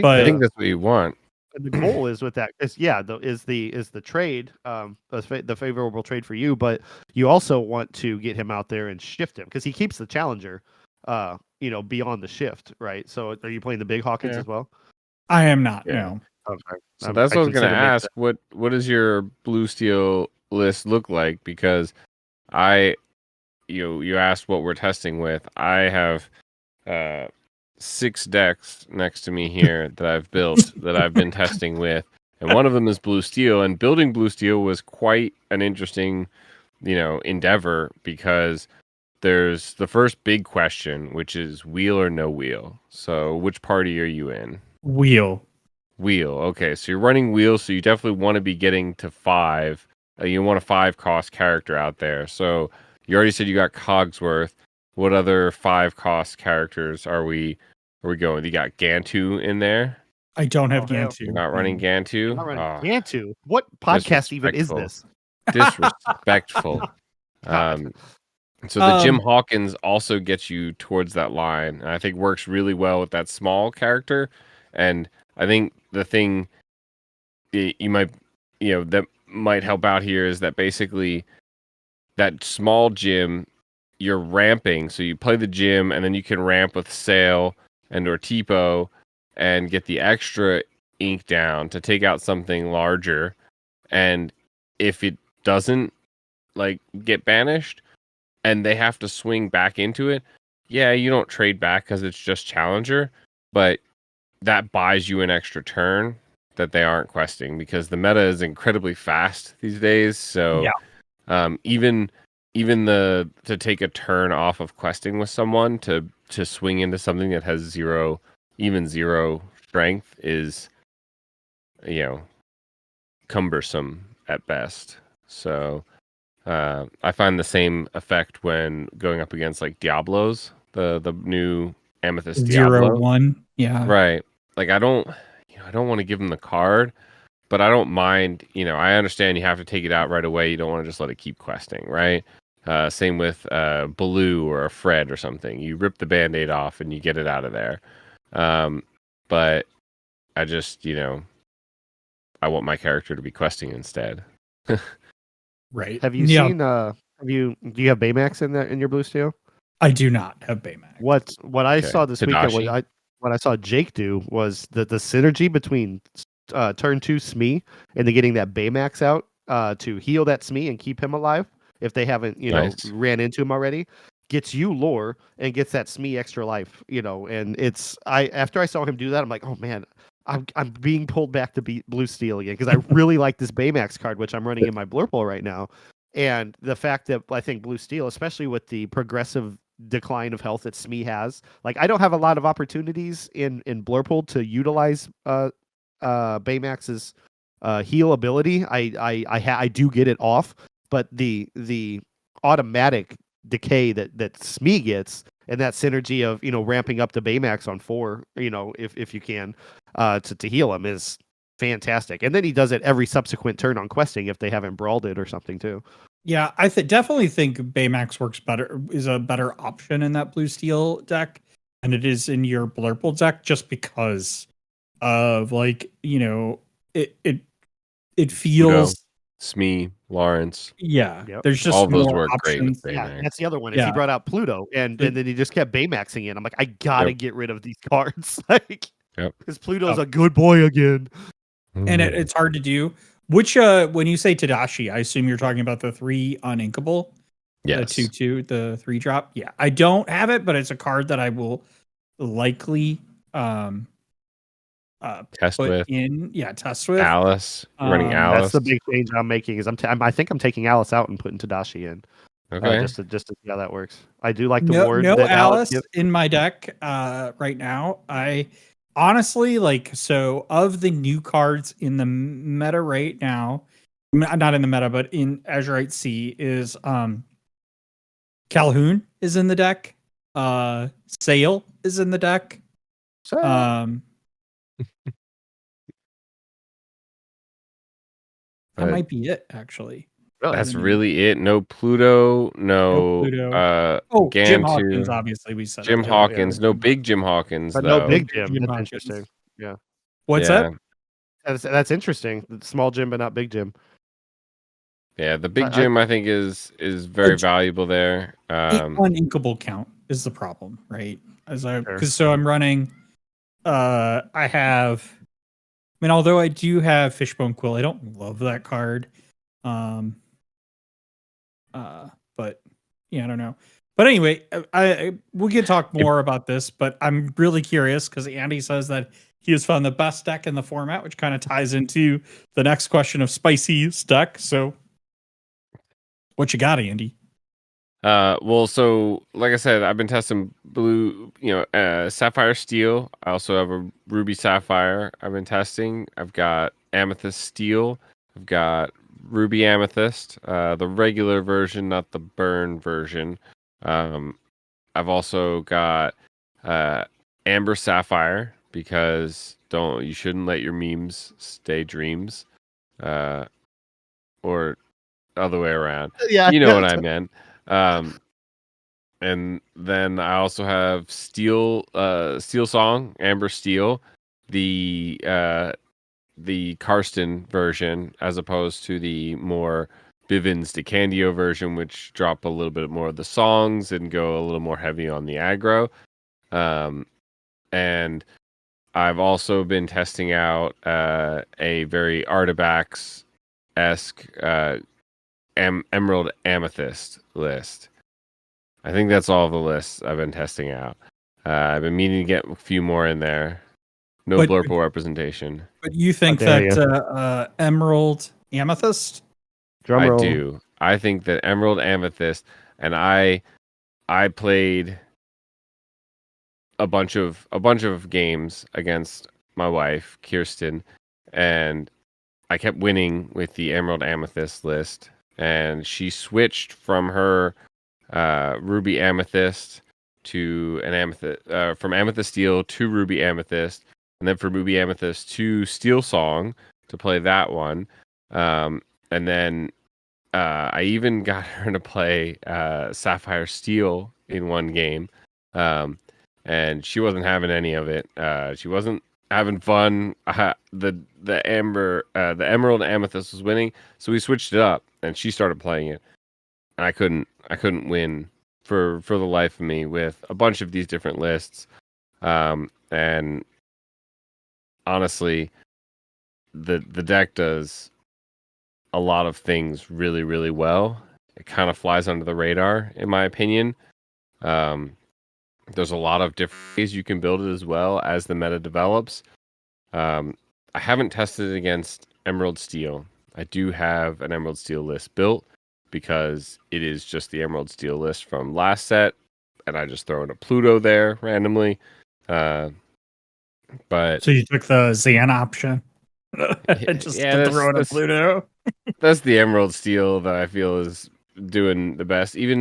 I think that's what you want. The goal is with that is the trade, the favorable trade for you, but you also want to get him out there and shift him because he keeps the Challenger, beyond the shift, right? So are you playing the big Hawkins as well? I am not. No. Okay. So that's what I was going to consider ask. What does your blue steel list look like? Because you asked what we're testing with. I have 6 decks next to me here that I've built that I've been testing with, and one of them is blue steel. And building blue steel was quite an interesting, endeavor, because there's the first big question, which is wheel or no wheel. So which party are you in? Wheel. Okay, so you're running wheel, so you definitely want to be getting to 5. You want a 5 cost character out there. So you already said you got Cogsworth. What other 5 cost characters are we going? You got Gantu in there? I don't have hell. Gantu. You're not running Gantu? You're not running Gantu? What podcast even is this? Disrespectful. So the Jim Hawkins also gets you towards that line, and I think works really well with that small character. And I think the thing you might, that might help out here is that basically that small gym, you're ramping. So you play the gym, and then you can ramp with Sail and or Tipo and get the extra ink down to take out something larger. And if it doesn't get banished and they have to swing back into it, yeah, you don't trade back because it's just Challenger, but that buys you an extra turn that they aren't questing, because the meta is incredibly fast these days. So even to take a turn off of questing with someone to swing into something that has zero strength is cumbersome at best. So I find the same effect when going up against Diablos, the new Amethyst Diablo. 0-1. Yeah. Right. I don't want to give them the card, but I don't mind. I understand you have to take it out right away. You don't want to just let it keep questing, right? Same with Blue or a Fred or something. You rip the Band-Aid off and you get it out of there. But I just, I want my character to be questing instead. Right. Have you seen? Do you have Baymax in your blue steel? I do not have Baymax. What I saw this weekend, what I saw Jake do was the synergy between turn 2 Smee and then getting that Baymax out to heal that Smee and keep him alive if they haven't ran into him already, gets you lore and gets that Smee extra life. And after I saw him do that, I'm like, oh man. I'm being pulled back to blue steel again because I really like this Baymax card, which I'm running in my Blurple right now. And the fact that I think blue steel, especially with the progressive decline of health that Smee has, I don't have a lot of opportunities in Blurple to utilize Baymax's heal ability. I do get it off, but the automatic decay that Smee gets, and that synergy of ramping up the Baymax on 4, if you can, to heal him is fantastic. And then he does it every subsequent turn on questing if they haven't brawled it or something too. Yeah, I definitely think Baymax works better, is a better option in that blue steel deck than it is in your Blurple deck, just because of it feels Smee, Lawrence. Yeah, Yep. there's just all those more work options. great with Baymax. Yeah, that's the other one. Is he brought out Pluto, and then he just kept Baymaxing it. I'm like, I gotta get rid of these cards, because Pluto's a good boy again. And it's hard to do. Which when you say Tadashi, I assume you're talking about the 3 uninkable. Yes. The 2/2, the 3 drop. Yeah, I don't have it, but it's a card that I will likely test with. Test with Alice. Running Alice. That's the big change I'm making. Is I think I'm taking Alice out and putting Tadashi in. Okay. Just to see how that works. I do like the ward. No that Alice in my deck right now. I honestly so of the new cards in the meta right now, not in the meta, but in Azurite Sea is Calhoun is in the deck. Sail is in the deck. That might be it, actually. That's really it. No Pluto. No Pluto. Jim Hawkins, obviously we said. Jim Hawkins. No big Jim Hawkins, but though. No big Jim. That's interesting. Yeah. What's that? That's interesting. Small Jim, but not big Jim. Yeah, the big Jim I think is very valuable there. Uninkable count is the problem, right? So I'm running. I have mean, although I do have Fishbone Quill, I don't love that card. But yeah, I don't know. But anyway, we can talk more about this, but I'm really curious because Andy says that he has found the best deck in the format, which kind of ties into the next question of Spicy's deck. So what you got, Andy? Well, so like I said, I've been testing blue, sapphire steel. I also have a ruby sapphire I've been testing. I've got amethyst steel. I've got ruby amethyst, the regular version, not the burn version. I've also got amber sapphire because you shouldn't let your memes stay dreams, or other way around. Yeah, you know what I meant. And then I also have Steel Song, Amber Steel, the Karsten version, as opposed to the more Bivens DeCandio version, which drop a little bit more of the songs and go a little more heavy on the aggro. And I've also been testing out a very Artifacts-esque Emerald Amethyst list. I think that's all the lists I've been testing out. I've been meaning to get a few more in there. No blurple representation. But you think that Emerald Amethyst? I do. I think that Emerald Amethyst, and I played a bunch of games against my wife, Kirsten, and I kept winning with the Emerald Amethyst list, and she switched from her ruby amethyst to an amethyst, from amethyst steel to ruby amethyst, and then from ruby amethyst to steel song to play that one. And then I even got her to play sapphire steel in one game, and she wasn't having any of it. She wasn't having fun. The emerald amethyst was winning, so we switched it up, and she started playing it. And I couldn't win for the life of me with a bunch of these different lists. And honestly, the deck does a lot of things really, really well. It kind of flies under the radar, in my opinion. There's a lot of different ways you can build it as well as the meta develops. I haven't tested it against Emerald Steel. I do have an Emerald Steel list built, because it is just the Emerald Steel list from last set, and I just throw in a Pluto there randomly. But so you took the Zan option, just to throw in a Pluto. That's the Emerald Steel that I feel is doing the best. Even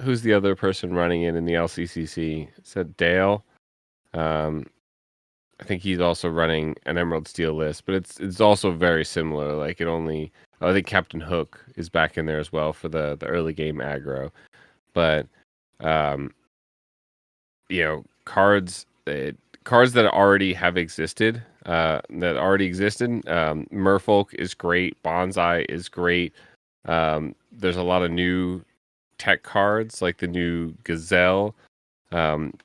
who's the other person running it in the LCCC? Is that Dale? I think he's also running an Emerald Steel list, but it's also very similar. Like I think Captain Hook is back in there as well for the early game aggro. But cards that already have existed, Merfolk is great, Bonsai is great. There's a lot of new tech cards like the new Gazelle,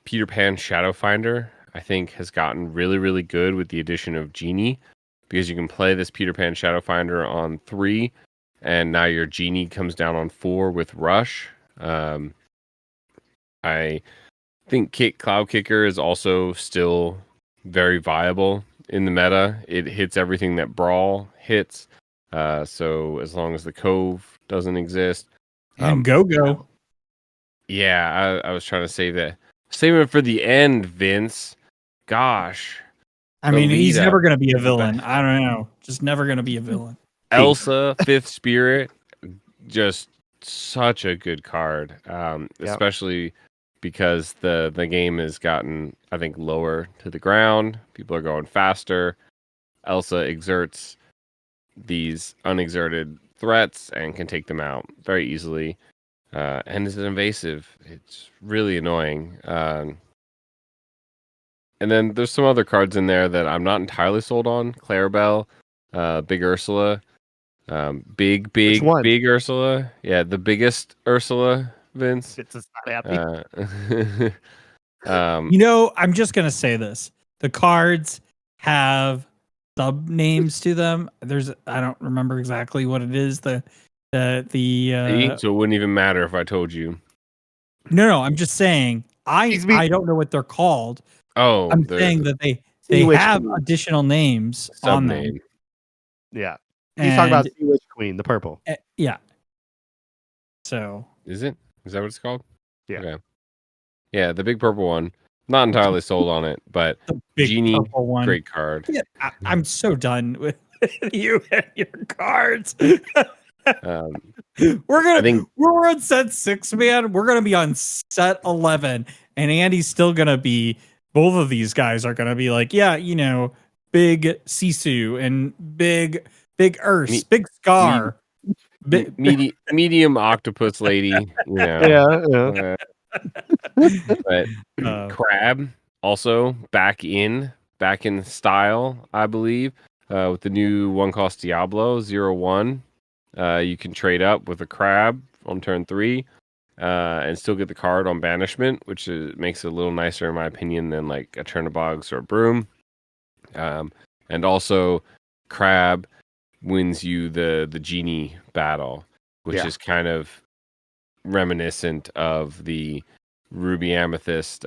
Peter Pan Shadowfinder, I think has gotten really, really good with the addition of Genie, because you can play this Peter Pan Shadowfinder on 3, and now your Genie comes down on 4 with Rush. I think Cloud Kicker is also still very viable in the meta. It hits everything that Brawl hits, so as long as the Cove doesn't exist. And Gogo. Yeah, I was trying to save it for the end, Vince. Gosh. I mean, he's never going to be a villain. I don't know. Just never going to be a villain. Elsa, Fifth Spirit, just such a good card, especially because the game has gotten, I think, lower to the ground. People are going faster. Elsa exerts these unexerted threats and can take them out very easily. And is invasive. It's really annoying. And then there's some other cards in there that I'm not entirely sold on. Clarabelle, Big Ursula, big Ursula. Yeah, the biggest Ursula, Vince. It's just not happy. I'm just going to say this. The cards have sub names to them. I don't remember exactly what it is. So it wouldn't even matter if I told you. No, I'm just saying I don't know what they're called. Oh, I'm saying that they have additional names on them. Name. Yeah. He's talking about Sea Witch Queen, the purple. Yeah. So is that what it's called? Yeah. Okay. Yeah, the big purple one. Not entirely sold on it, but the big Genie, purple one. great card. Yeah, I'm so done with you and your cards. We're on set 6, man. We're gonna be on set 11, and Andy's still gonna be. Both of these guys are gonna be like, yeah, big Sisu and big Urs, big Scar, medium octopus lady. Yeah. But Crab also back in style, I believe, with the new one cost Diablo 0/1. You can trade up with a Crab on turn 3 and still get the card on banishment, which makes it a little nicer in my opinion than like a Chernobog's or a Broom. And also Crab wins you the Genie battle, which is kind of reminiscent of the Ruby Amethyst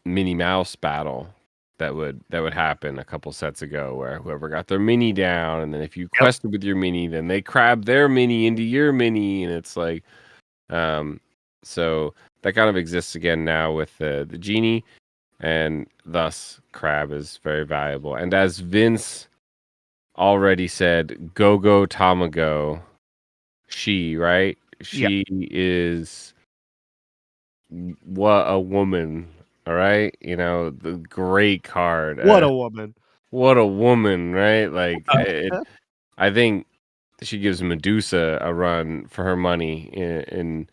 Minnie Mouse battle that would happen a couple sets ago, where whoever got their mini down, and then if you quested with your mini, then they crab their mini into your mini, and it's like so that kind of exists again now with the Genie, and thus Crab is very valuable. And as Vince already said, Gogo Tomago, she is what a woman. All right, the great card. What a woman! What a woman, right? Like, I think she gives Medusa a run for her money in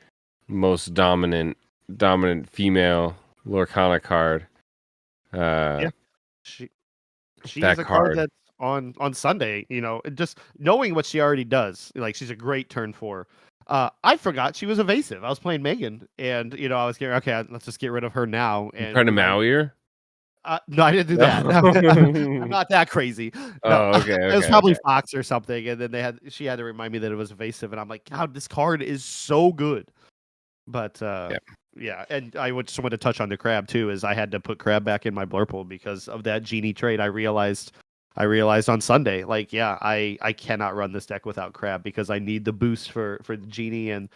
most dominant female Lorcana card. She is a card that's on Sunday. Just knowing what she already does, like she's a great turn 4. I forgot she was evasive. I was playing Megan, and I was getting let's just get rid of her now. And trying to Mauier? No, I didn't do that. I'm not that crazy. No, oh, okay. It was probably Fox or something, and then she had to remind me that it was evasive, and I'm like, God, this card is so good. But yeah, and I just want to touch on the Crab too. Is I had to put Crab back in my Blurple because of that Genie trade. I realized on Sunday, like, I cannot run this deck without Crab because I need the boost for the Genie and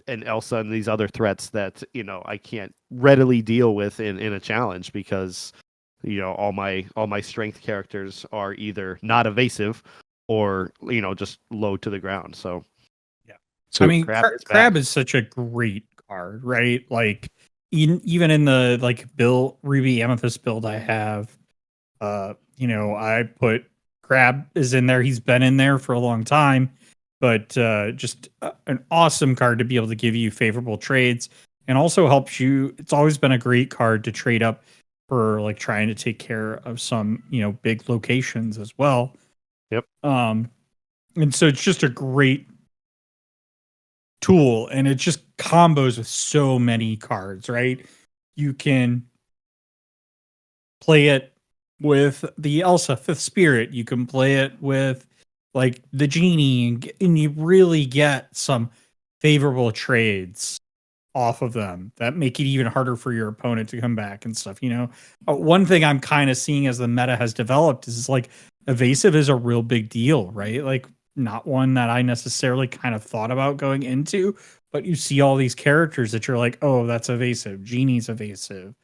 Elsa and these other threats that I can't readily deal with in a challenge because all my strength characters are either not evasive or just low to the ground. So I mean, Crab is such a great card, right? Like even in the Ruby Amethyst build I have, I put Crab is in there. He's been in there for a long time, but just an awesome card to be able to give you favorable trades and also helps you. It's always been a great card to trade up for like trying to take care of some, big locations as well. Yep. And so it's just a great tool, and it just combos with so many cards, right? You can play it with the Elsa 5th Spirit. You can play it with like the Genie, and you really get some favorable trades off of them that make it even harder for your opponent to come back and stuff. One thing I'm kind of seeing as the meta has developed is like evasive is a real big deal, right? Like not one that I necessarily kind of thought about going into, but you see all these characters that you're like, oh, that's evasive. Genie's evasive.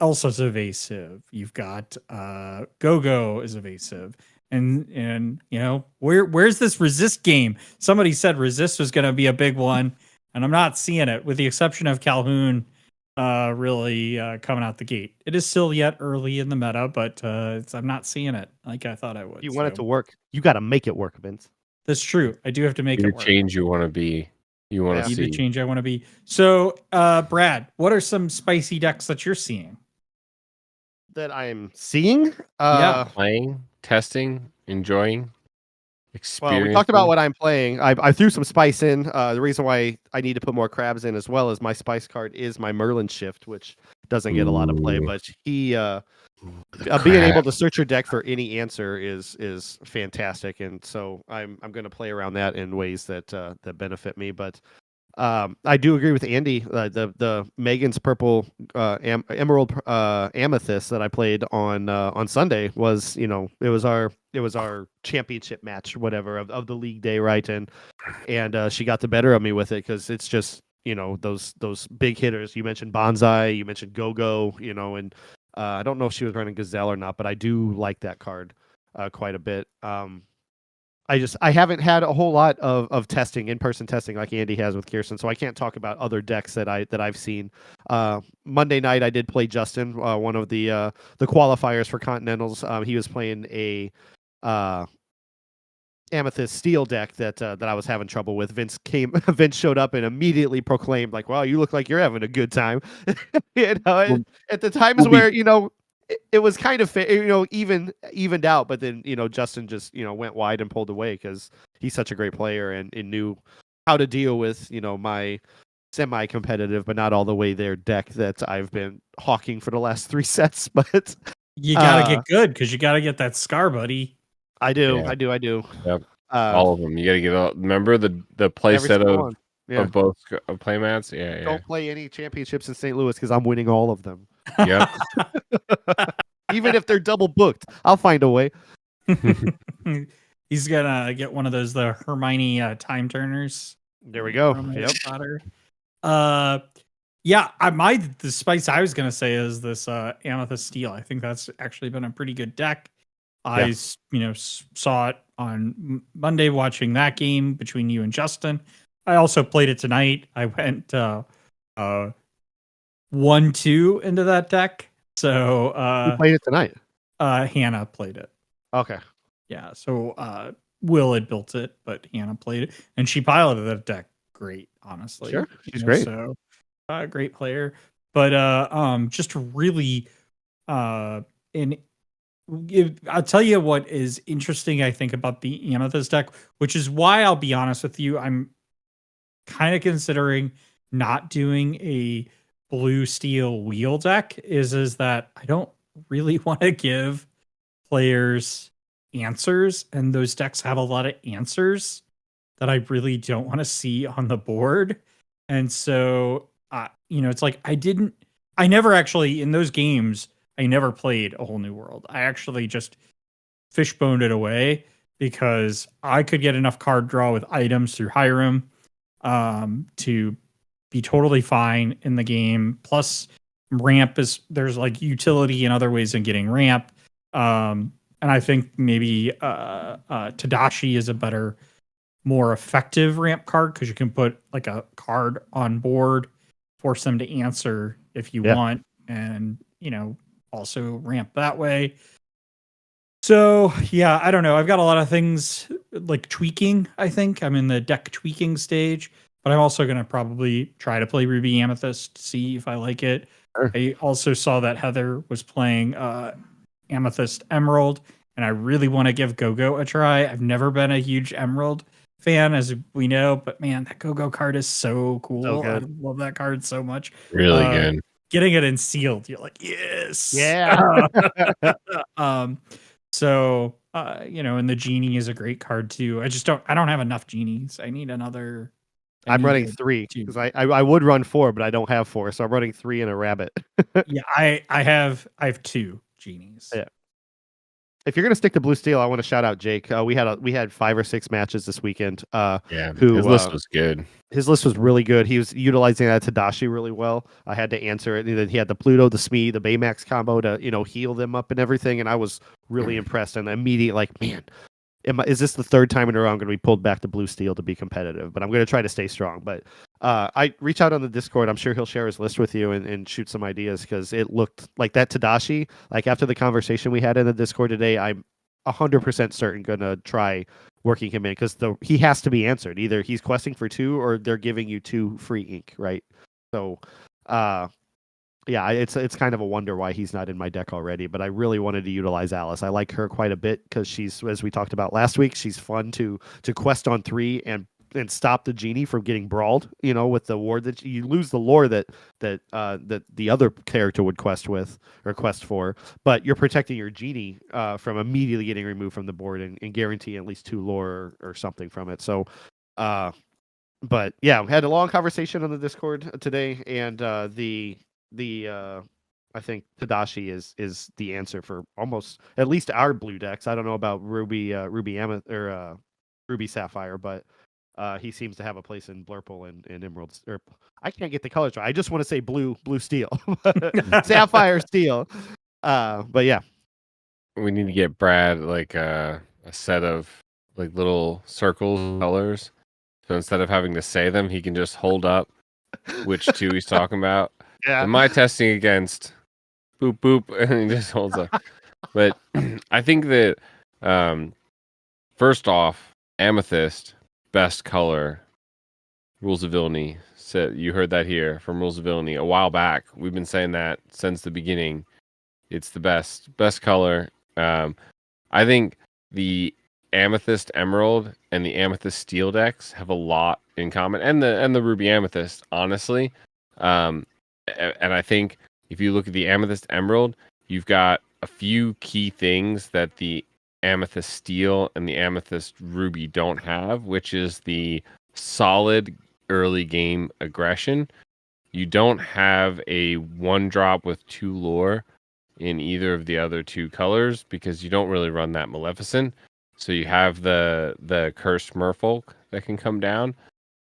Elsa's evasive. You've got Gogo is evasive. And where's this resist game? Somebody said resist was going to be a big one, and I'm not seeing it, with the exception of Calhoun really coming out the gate. It is still yet early in the meta, but I'm not seeing it like I thought I would. You want it to work, you got to make it work, Vince. That's true. I do have to make it work. Change you want to be. You want to see the change I want to be. So, Brad, what are some spicy decks that you're seeing? That I'm seeing? Playing, testing, enjoying, experiencing. Well, we talked about what I'm playing. I threw some spice in. The reason why I need to put more Crabs in as well as my spice card is my Merlin Shift, which doesn't get a lot of play, but he being able to search your deck for any answer is fantastic, and so I'm going to play around that in ways that that benefit me. But I do agree with Andy. The Megan's Purple Emerald Amethyst that I played on Sunday was, it was our championship match, whatever, of the league day, right? And she got the better of me with it because it's just, those big hitters. You mentioned Bonsai, you mentioned Gogo, and I don't know if she was running Gazelle or not, but I do like that card quite a bit. I haven't had a whole lot of testing, in-person testing like Andy has with Kirsten, so I can't talk about other decks that I've seen. Monday night I did play Justin, one of the qualifiers for Continentals. He was playing a Amethyst Steel deck that I was having trouble with. Vince showed up and immediately proclaimed, like, "Wow, you look like you're having a good time." At the times where it was kind of evened out, but then Justin just went wide and pulled away because he's such a great player and knew how to deal with my semi-competitive but not all the way there deck that I've been hawking for the last 3 sets. But you gotta get good because you gotta get that scar, buddy. I do. Yep. All of them. You gotta get all. Remember the play set of both playmats. Yeah. Don't play any championships in St. Louis because I'm winning all of them. Yep. Even if they're double booked, I'll find a way. He's gonna get one of those the Hermione time turners. There we go. Yep. The spice I was gonna say is this Amethyst Steel. I think that's actually been a pretty good deck. I saw it on Monday watching that game between you and Justin. I also played it tonight. I went 1-2 into that deck. So who played it tonight? Hannah played it. Okay. Yeah. So Will had built it, but Hannah played it, and she piloted that deck great. Honestly, sure, she's great. So great player, but just really I'll tell you what is interesting, I think, about the Amethyst deck, which is why I'll be honest with you, I'm kind of considering not doing a blue steel wheel deck, is that I don't really want to give players answers, and those decks have a lot of answers that I really don't want to see on the board. And so, it's like I never actually, in those games, I never played a whole new world. I actually just fishboned it away because I could get enough card draw with items through Hiram to be totally fine in the game. Plus, ramp there's like utility and other ways in getting ramp. And I think maybe Tadashi is a better, more effective ramp card because you can put like a card on board, force them to answer if you want, and also ramp that way. So I don't know. I've got a lot of things like tweaking. I think I'm in the deck tweaking stage, but I'm also going to probably try to play Ruby Amethyst to see if I like it. Sure. I also saw that Heather was playing Amethyst Emerald, and I really want to give Gogo a try. I've never been a huge Emerald fan, as we know, but man, that Gogo card is so cool. So I love that card so much. Really good. Getting it in sealed, you're like, yes. Yeah. So, and the Genie is a great card too. I don't have enough Genies. I need another. I'm running 3 because I would run 4, but I don't have 4. So I'm running 3 and a rabbit. Yeah, I have 2 Genies. Yeah. If you're gonna stick to blue steel, I want to shout out Jake. We had 5 or 6 matches this weekend. His list was good. His list was really good. He was utilizing that Tadashi really well. I had to answer it. And then he had the Pluto, the Smee, the Baymax combo to heal them up and everything. And I was really impressed. And immediately, like, man, is this the 3rd time in a row I'm going to be pulled back to blue steel to be competitive? But I'm going to try to stay strong. But I reach out on the Discord. I'm sure he'll share his list with you and shoot some ideas because it looked like that Tadashi. Like after the conversation we had in the Discord today, I'm 100% certain going to try working him in because he has to be answered. Either he's questing for 2 or they're giving you 2 free ink, right? So, it's kind of a wonder why he's not in my deck already. But I really wanted to utilize Alice. I like her quite a bit because she's, as we talked about last week, she's fun to quest on 3 and stop the genie from getting brawled, with the ward that you lose the lore that the other character would quest for, but you're protecting your genie from immediately getting removed from the board and guarantee at least 2 lore or something from it. So but yeah, we had a long conversation on the Discord today, and the I think Tadashi is the answer for almost at least our blue decks. I don't know about Ruby Ruby Sapphire, but he seems to have a place in Blurple and Emerald. Or I can't get the colors right. I just want to say blue steel, Sapphire steel. But yeah, we need to get Brad like a set of like little circles colors. So instead of having to say them, he can just hold up which 2 he's talking about. yeah. Am I testing against boop boop? And he just holds up. But I think that first off, Amethyst, best color. Rules of Villainy. So you heard that here from Rules of Villainy a while back. We've been saying that since the beginning. It's the best color. I think the Amethyst Emerald and the Amethyst Steel decks have a lot in common, and the Ruby Amethyst, honestly. And I think if you look at the Amethyst Emerald, you've got a few key things that the Amethyst Steel and the Amethyst Ruby don't have, which is the solid early game aggression. You don't have a 1-drop with 2 lore in either of the other 2 colors because you don't really run that Maleficent. So you have the Cursed Merfolk that can come down.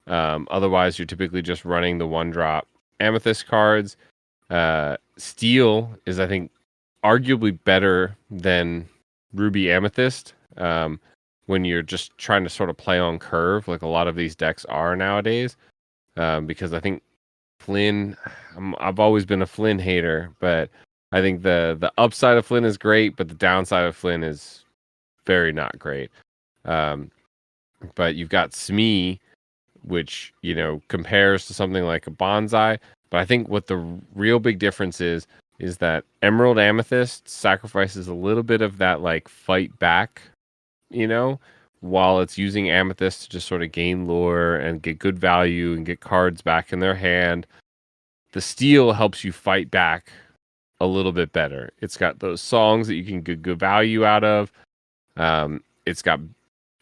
Otherwise, you're typically just running the 1-drop Amethyst cards. Steel is, I think, arguably better than Ruby Amethyst when you're just trying to sort of play on curve, like a lot of these decks are nowadays. Because I think Flynn, I've always been a Flynn hater, but I think the upside of Flynn is great, but the downside of Flynn is very not great. But you've got Smee, which, compares to something like a Bonsai. But I think what the real big difference is that Emerald Amethyst sacrifices a little bit of that like fight back, while it's using Amethyst to just sort of gain lore and get good value and get cards back in their hand. The Steel helps you fight back a little bit better. It's got those songs that you can get good value out of. It's got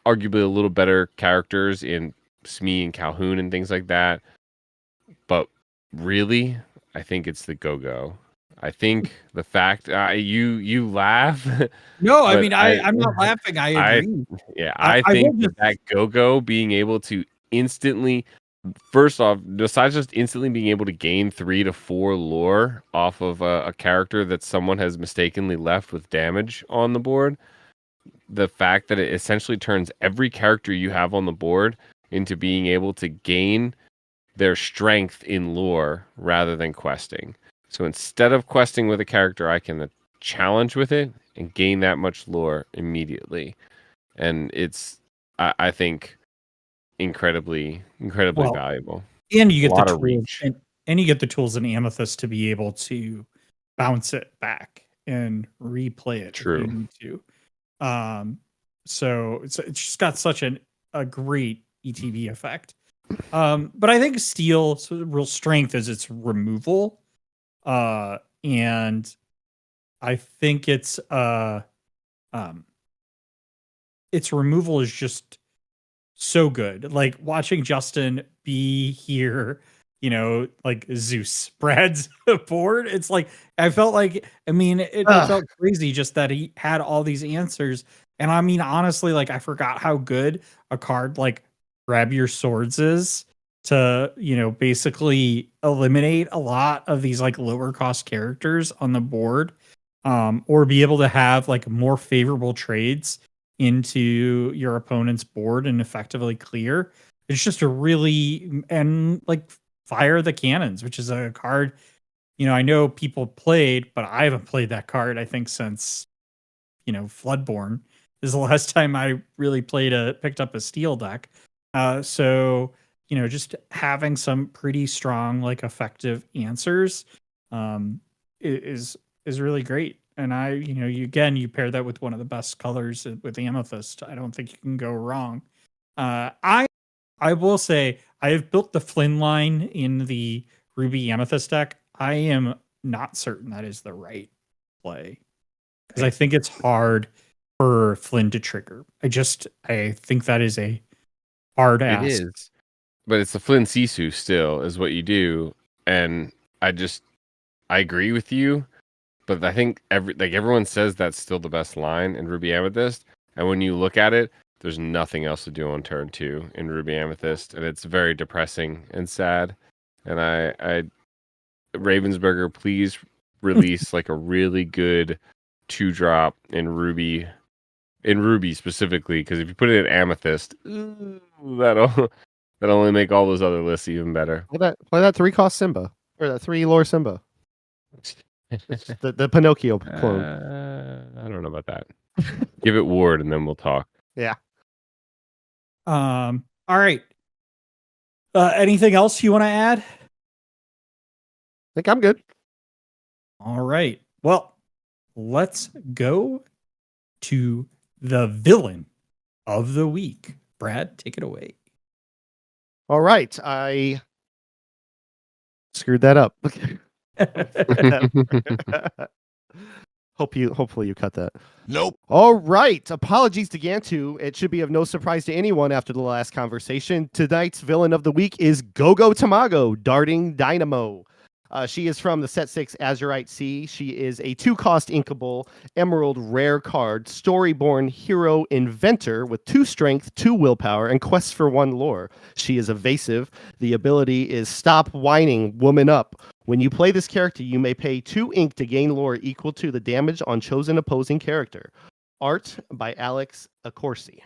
arguably a little better characters in Smee and Calhoun and things like that. But really, I think it's the Gogo. I think the fact you laugh. No, I mean I'm not laughing. I agree. I think that Gogo being able to instantly, first off, besides just instantly being able to gain 3 to 4 lore off of a character that someone has mistakenly left with damage on the board, the fact that it essentially turns every character you have on the board into being able to gain their strength in lore rather than questing. So instead of questing with a character, I can challenge with it and gain that much lore immediately. And it's, I think, incredibly valuable. And you get the tools, and you get the tools in Amethyst to be able to bounce it back and replay it. True. If you need to. So it's just got such a great ETB effect. But I think Steel's real strength is its removal. And I think its removal is just so good. Like watching Justin be here, like Zeus, Brad's board. It's like I felt like, it felt crazy just that he had all these answers. And I mean, honestly, like I forgot how good a card like Grab Your Swords is to, basically eliminate a lot of these like lower cost characters on the board, or be able to have like more favorable trades into your opponent's board and effectively clear. It's just a really, and like Fire the Cannons, which is a card, I know people played, but I haven't played that card, I think, since, Floodborn. This is the last time I really picked up a Steel deck. So, just having some pretty strong, like effective answers, is really great. And you pair that with one of the best colors with Amethyst. I don't think you can go wrong. I I will say I have built the Flynn line in the Ruby Amethyst deck. I am not certain that is the right play because I think it's hard for Flynn to trigger. I think that is a hard ask. It is, but it's the Flynn Sisu still is what you do, and I agree with you, but I think everyone says that's still the best line in Ruby Amethyst, and when you look at it, there's nothing else to do on turn 2 in Ruby Amethyst, and it's very depressing and sad. And I Ravensburger, please release like a really good 2-drop in Ruby specifically, because if you put it in Amethyst, that'll only make all those other lists even better. Play that 3-cost Simba or that 3 lore Simba. the Pinocchio clone. I don't know about that. Give it Ward and then we'll talk. Yeah. All right. Anything else you want to add? I think I'm good. All right. Well, let's go to the villain of the week. Brad, take it away. All right. I screwed that up. Hopefully you cut that. Nope. All right. Apologies to Gantu. It should be of no surprise to anyone after the last conversation. Tonight's villain of the week is Gogo Tomago, Darting Dynamo. She is from the Set 6 Azurite Sea. She is a 2-cost inkable emerald rare card, storyborn hero inventor with 2 strength, 2 willpower, and quests for 1 lore. She is evasive. The ability is Stop Whining, Woman Up. When you play this character, you may pay 2 ink to gain lore equal to the damage on chosen opposing character. Art by Alex Accorsi.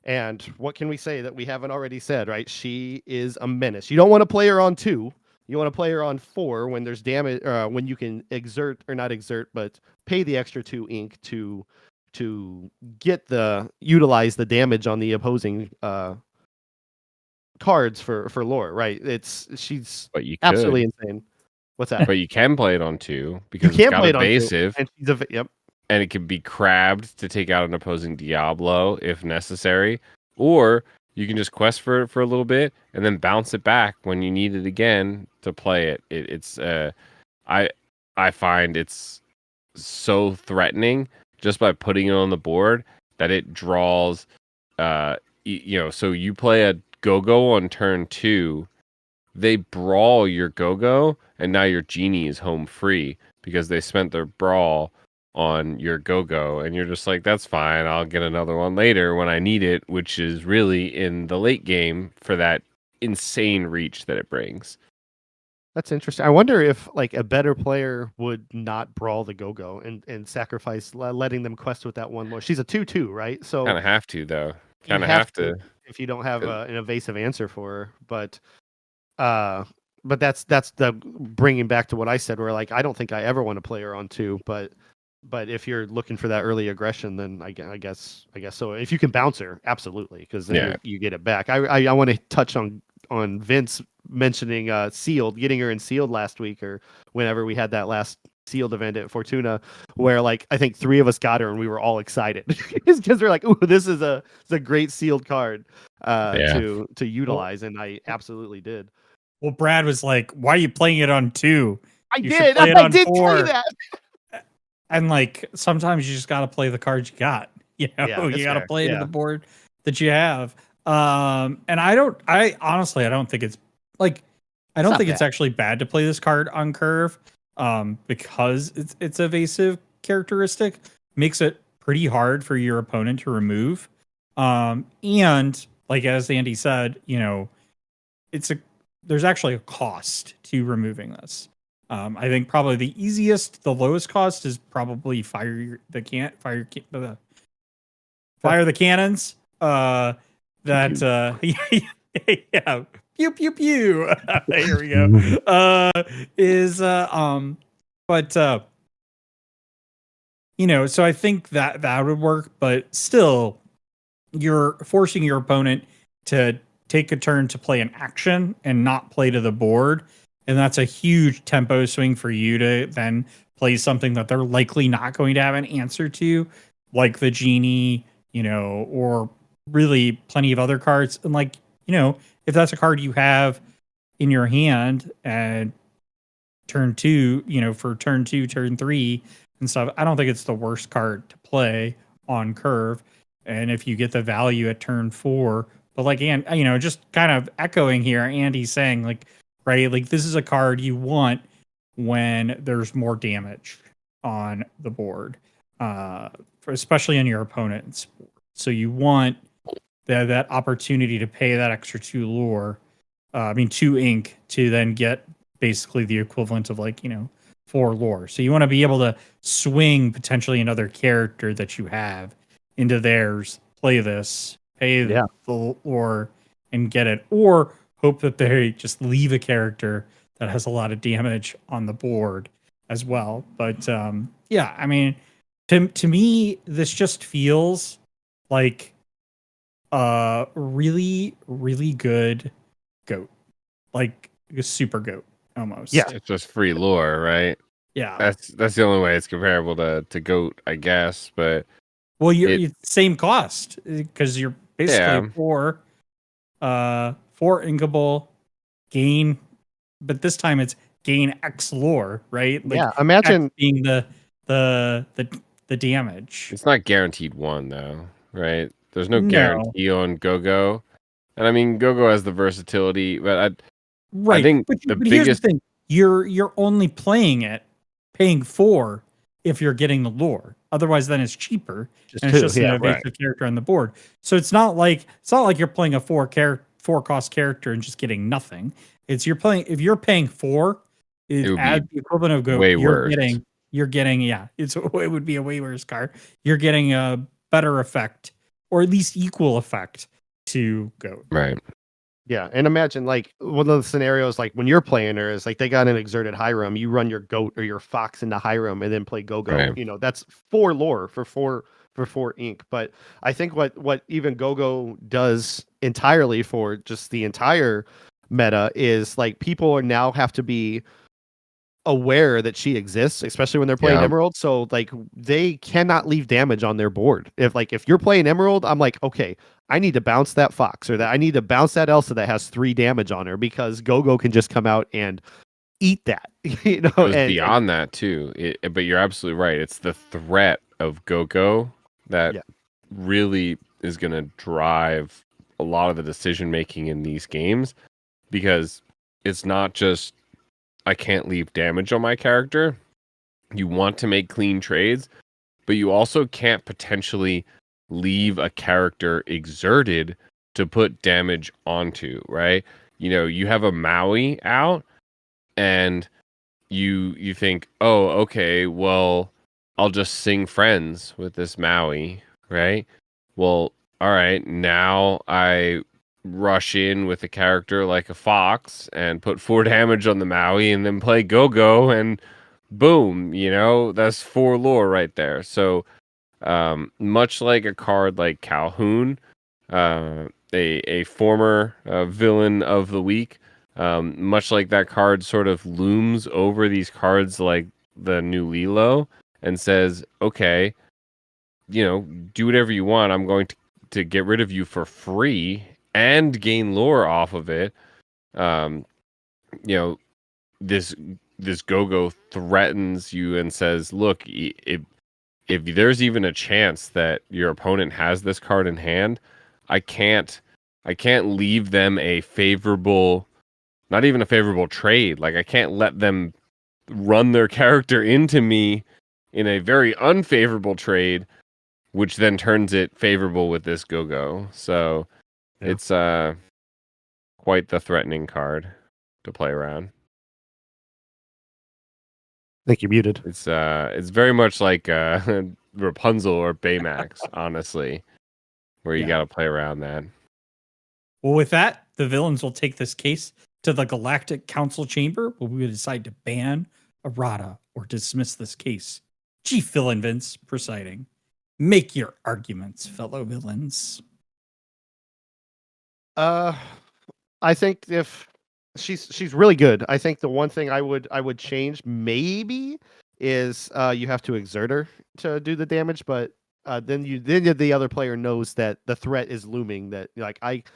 And what can we say that we haven't already said, right? She is a menace. You don't want to play her on 2. You want to play her on 4 when there's damage, when you can but pay the extra 2 ink to utilize the damage on the opposing cards for lore, right? She's absolutely insane. What's that? But you can play it on 2 because it's got evasive, and yep. And it can be crabbed to take out an opposing Diablo if necessary, or you can just quest for it for a little bit and then bounce it back when you need it again to play it. I find it's so threatening just by putting it on the board that it draws. So you play a Gogo on turn 2, they brawl your Gogo, and now your genie is home free because they spent their brawl on your Gogo, and you're just like, that's fine, I'll get another one later when I need it, which is really in the late game for that insane reach that it brings. That's interesting. I wonder if like a better player would not brawl the Gogo and sacrifice letting them quest with that 1 lore. She's a 2/2, right? So kind of have to though. Kind of have to if you don't have an evasive answer for her. But that's the bringing back to what I said, where like I don't think I ever want to play her on 2, but if you're looking for that early aggression, then I guess so. If you can bounce her, absolutely, because then you get it back. I want to touch on Vince mentioning sealed, getting her in sealed last week or whenever we had that last sealed event at Fortuna, where like I think 3 of us got her and we were all excited because we're like, "Ooh, this is a great sealed card to utilize," and I absolutely did. Well, Brad was like, "Why are you playing it on 2? I did say that. And like sometimes you just got to play the cards you got. You got to play to the board that you have. And I honestly don't think it's like it's actually bad to play this card on curve, because it's evasive characteristic makes it pretty hard for your opponent to remove. And like as Andy said, there's actually a cost to removing this. I think probably the lowest cost is probably fire the cannons. Yeah, pew pew pew. Here we go. So I think that would work, but still, you're forcing your opponent to take a turn to play an action and not play to the board. And that's a huge tempo swing for you to then play something that they're likely not going to have an answer to, like the genie, or really plenty of other cards. And like, if that's a card you have in your hand and turn 2, for turn 2, turn 3 and stuff, I don't think it's the worst card to play on curve. And if you get the value at turn 4, but like, and just kind of echoing here, Andy's saying like, right, like this is a card you want when there's more damage on the board, especially on your opponent's board. So you want that opportunity to pay that extra 2 lore, 2 ink, to then get basically the equivalent of like 4 lore. So you want to be able to swing potentially another character that you have into theirs, play this, pay the lore, and get it, or hope that they just leave a character that has a lot of damage on the board as well. But to me, this just feels like a really, really good goat, like a super goat almost. Yeah, it's just free lore, right? Yeah, that's the only way it's comparable to goat, I guess. But you're same cost because you're basically 4 inkable gain, but this time it's gain X lore, right? Like, imagine X being the damage. It's not guaranteed 1 though, right? There's no guarantee on Gogo, and I mean Gogo has the versatility, but I think but the biggest, here's the thing: you're only paying 4 if you're getting the lore. Otherwise, then it's cheaper, and it's just an evasive character on the board. So it's not like you're playing a 4 cost character and just getting nothing. It's if you're paying 4, it adds the equivalent of Go. You're getting it would be a way worse card. You're getting a better effect, or at least equal effect to Goat. Right. Yeah, and imagine like one of the scenarios, like when you're playing her, is like they got an exerted Hiram, you run your goat or your fox into Hiram and then play Gogo. Right. That's 4 lore for 4 ink. But I think what even Gogo does entirely for just the entire meta is like people are now have to be aware that she exists, especially when they're playing Emerald. So like they cannot leave damage on their board. If you're playing Emerald, I'm like, okay, I need to bounce that fox, or that I need to bounce that Elsa that has 3 damage on her, because Gogo can just come out and eat that. It goes beyond that too. But you're absolutely right. It's the threat of Gogo that really is going to drive a lot of the decision making in these games, because it's not just I can't leave damage on my character. You want to make clean trades, but you also can't potentially leave a character exerted to put damage onto, right? You have a Maui out and you think, oh, okay, well, I'll just sing friends with this Maui, right? Well, all right, now I rush in with a character like a fox and put 4 damage on the Maui and then play Gogo and boom, that's 4 lore right there. So much like a card like Calhoun, a former villain of the week, much like that card sort of looms over these cards like the new Lilo and says, okay, do whatever you want. I'm going to get rid of you for free and gain lore off of it. This Gogo threatens you and says, look, if there's even a chance that your opponent has this card in hand, I can't leave them a favorable, not even a favorable trade. Like I can't let them run their character into me in a very unfavorable trade, which then turns it favorable with this Gogo. So it's quite the threatening card to play around. I think you're muted. It's very much like Rapunzel or Baymax, honestly, where you got to play around that. Well, with that, the villains will take this case to the Galactic Council Chamber, where we will decide to ban, errata, or dismiss this case. Chief Villain Vince presiding. Make your arguments, fellow villains. I think if she's really good. I think the one thing I would change maybe is you have to exert her to do the damage, but then the other player knows that the threat is looming. That like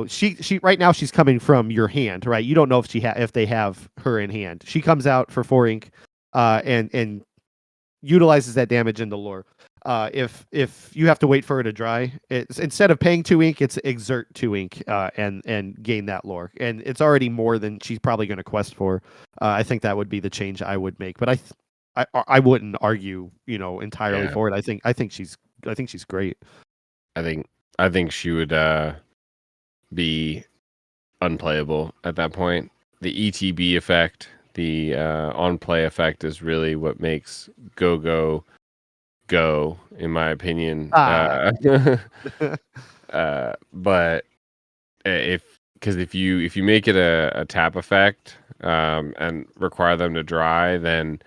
she right now she's coming from your hand, right? You don't know if they have her in hand. She comes out for 4 ink, and utilizes that damage in the lore. If you have to wait for her to dry, it's instead of paying 2 ink, it's exert 2 ink and gain that lore, and it's already more than she's probably going to quest for. I think that would be the change I would make, but I wouldn't argue entirely for it. I think she's great. I think she would be unplayable at that point. The ETB effect, the on play effect, is really what makes Gogo go, in my opinion. But if you make it a tap effect and require them to dry, then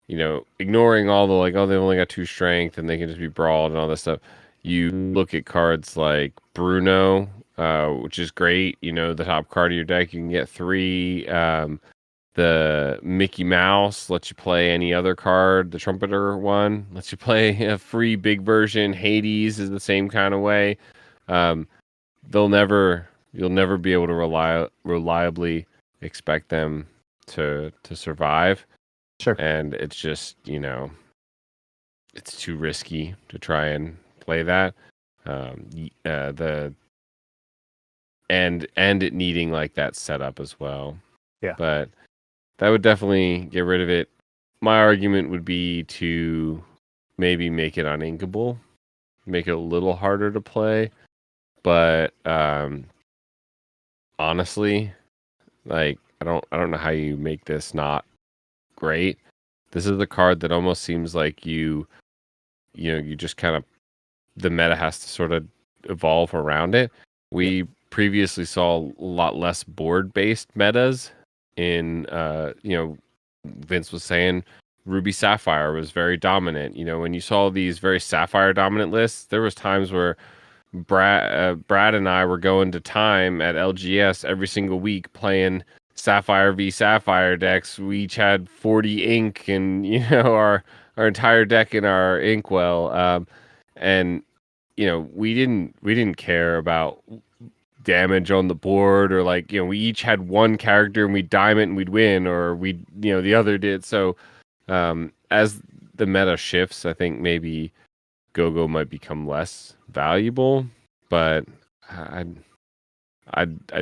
ignoring all the like, oh, they've only got 2 strength and they can just be brawled and all this stuff. You look at cards like Bruno, which is great. The top card of your deck, you can get 3. The Mickey Mouse lets you play any other card. The Trumpeter one lets you play a free big version. Hades is the same kind of way. You'll never be able to reliably expect them to survive. Sure. And it's just, it's too risky to try and play that. And it needing like that setup as well. Yeah. But that would definitely get rid of it. My argument would be to maybe make it uninkable, make it a little harder to play. But honestly, like I don't know how you make this not great. This is a card that almost seems like you just kind of, the meta has to sort of evolve around it. We previously saw a lot less board-based metas in Vince was saying Ruby Sapphire was very dominant. When you saw these very Sapphire dominant lists, there was times where Brad and I were going to time at LGS every single week playing Sapphire v Sapphire decks. We each had 40 ink and our entire deck in our inkwell, and we didn't care about damage on the board, or like we each had one character and we'd dime it and we'd win, or the other did. So as the meta shifts, I think maybe Gogo might become less valuable, but I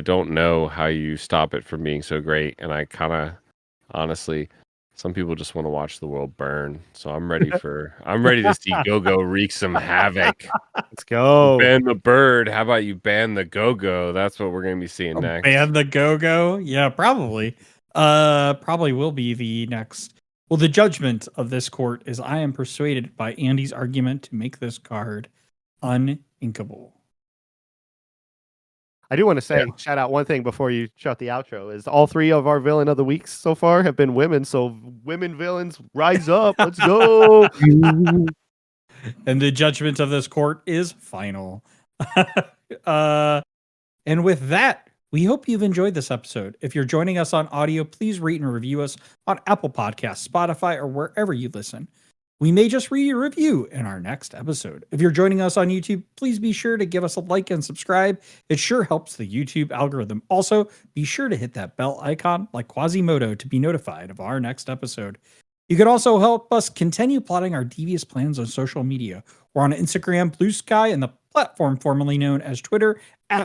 don't know how you stop it from being so great. And I kind of, honestly, some people just want to watch the world burn. So I'm ready to see Gogo wreak some havoc. Let's go. Ban the bird. How about you ban the Gogo? That's what we're going to be seeing next. Ban the Gogo? Yeah, probably. Probably will be the next. Well, the judgment of this court is I am persuaded by Andy's argument to make this card uninkable. I do want to say, shout out one thing before you shut the outro, is all 3 of our villain of the weeks so far have been women. So women villains, rise up. Let's go. And the judgment of this court is final. And with that, we hope you've enjoyed this episode. If you're joining us on audio, please rate and review us on Apple Podcasts, Spotify, or wherever you listen. We may just read your review in our next episode. If you're joining us on YouTube, please be sure to give us a like and subscribe. It sure helps the YouTube algorithm. Also, be sure to hit that bell icon like Quasimodo to be notified of our next episode. You can also help us continue plotting our devious plans on social media. We're on Instagram, Blue Sky, and the platform formerly known as Twitter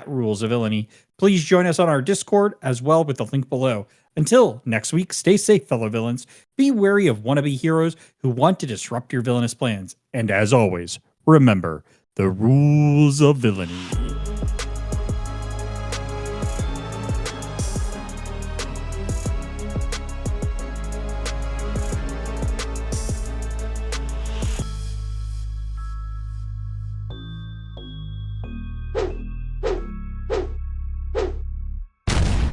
@Rules of Villainy. Please join us on our Discord as well with the link below. Until next week, stay safe, fellow villains. Be wary of wannabe heroes who want to disrupt your villainous plans. And as always, remember the rules of villainy.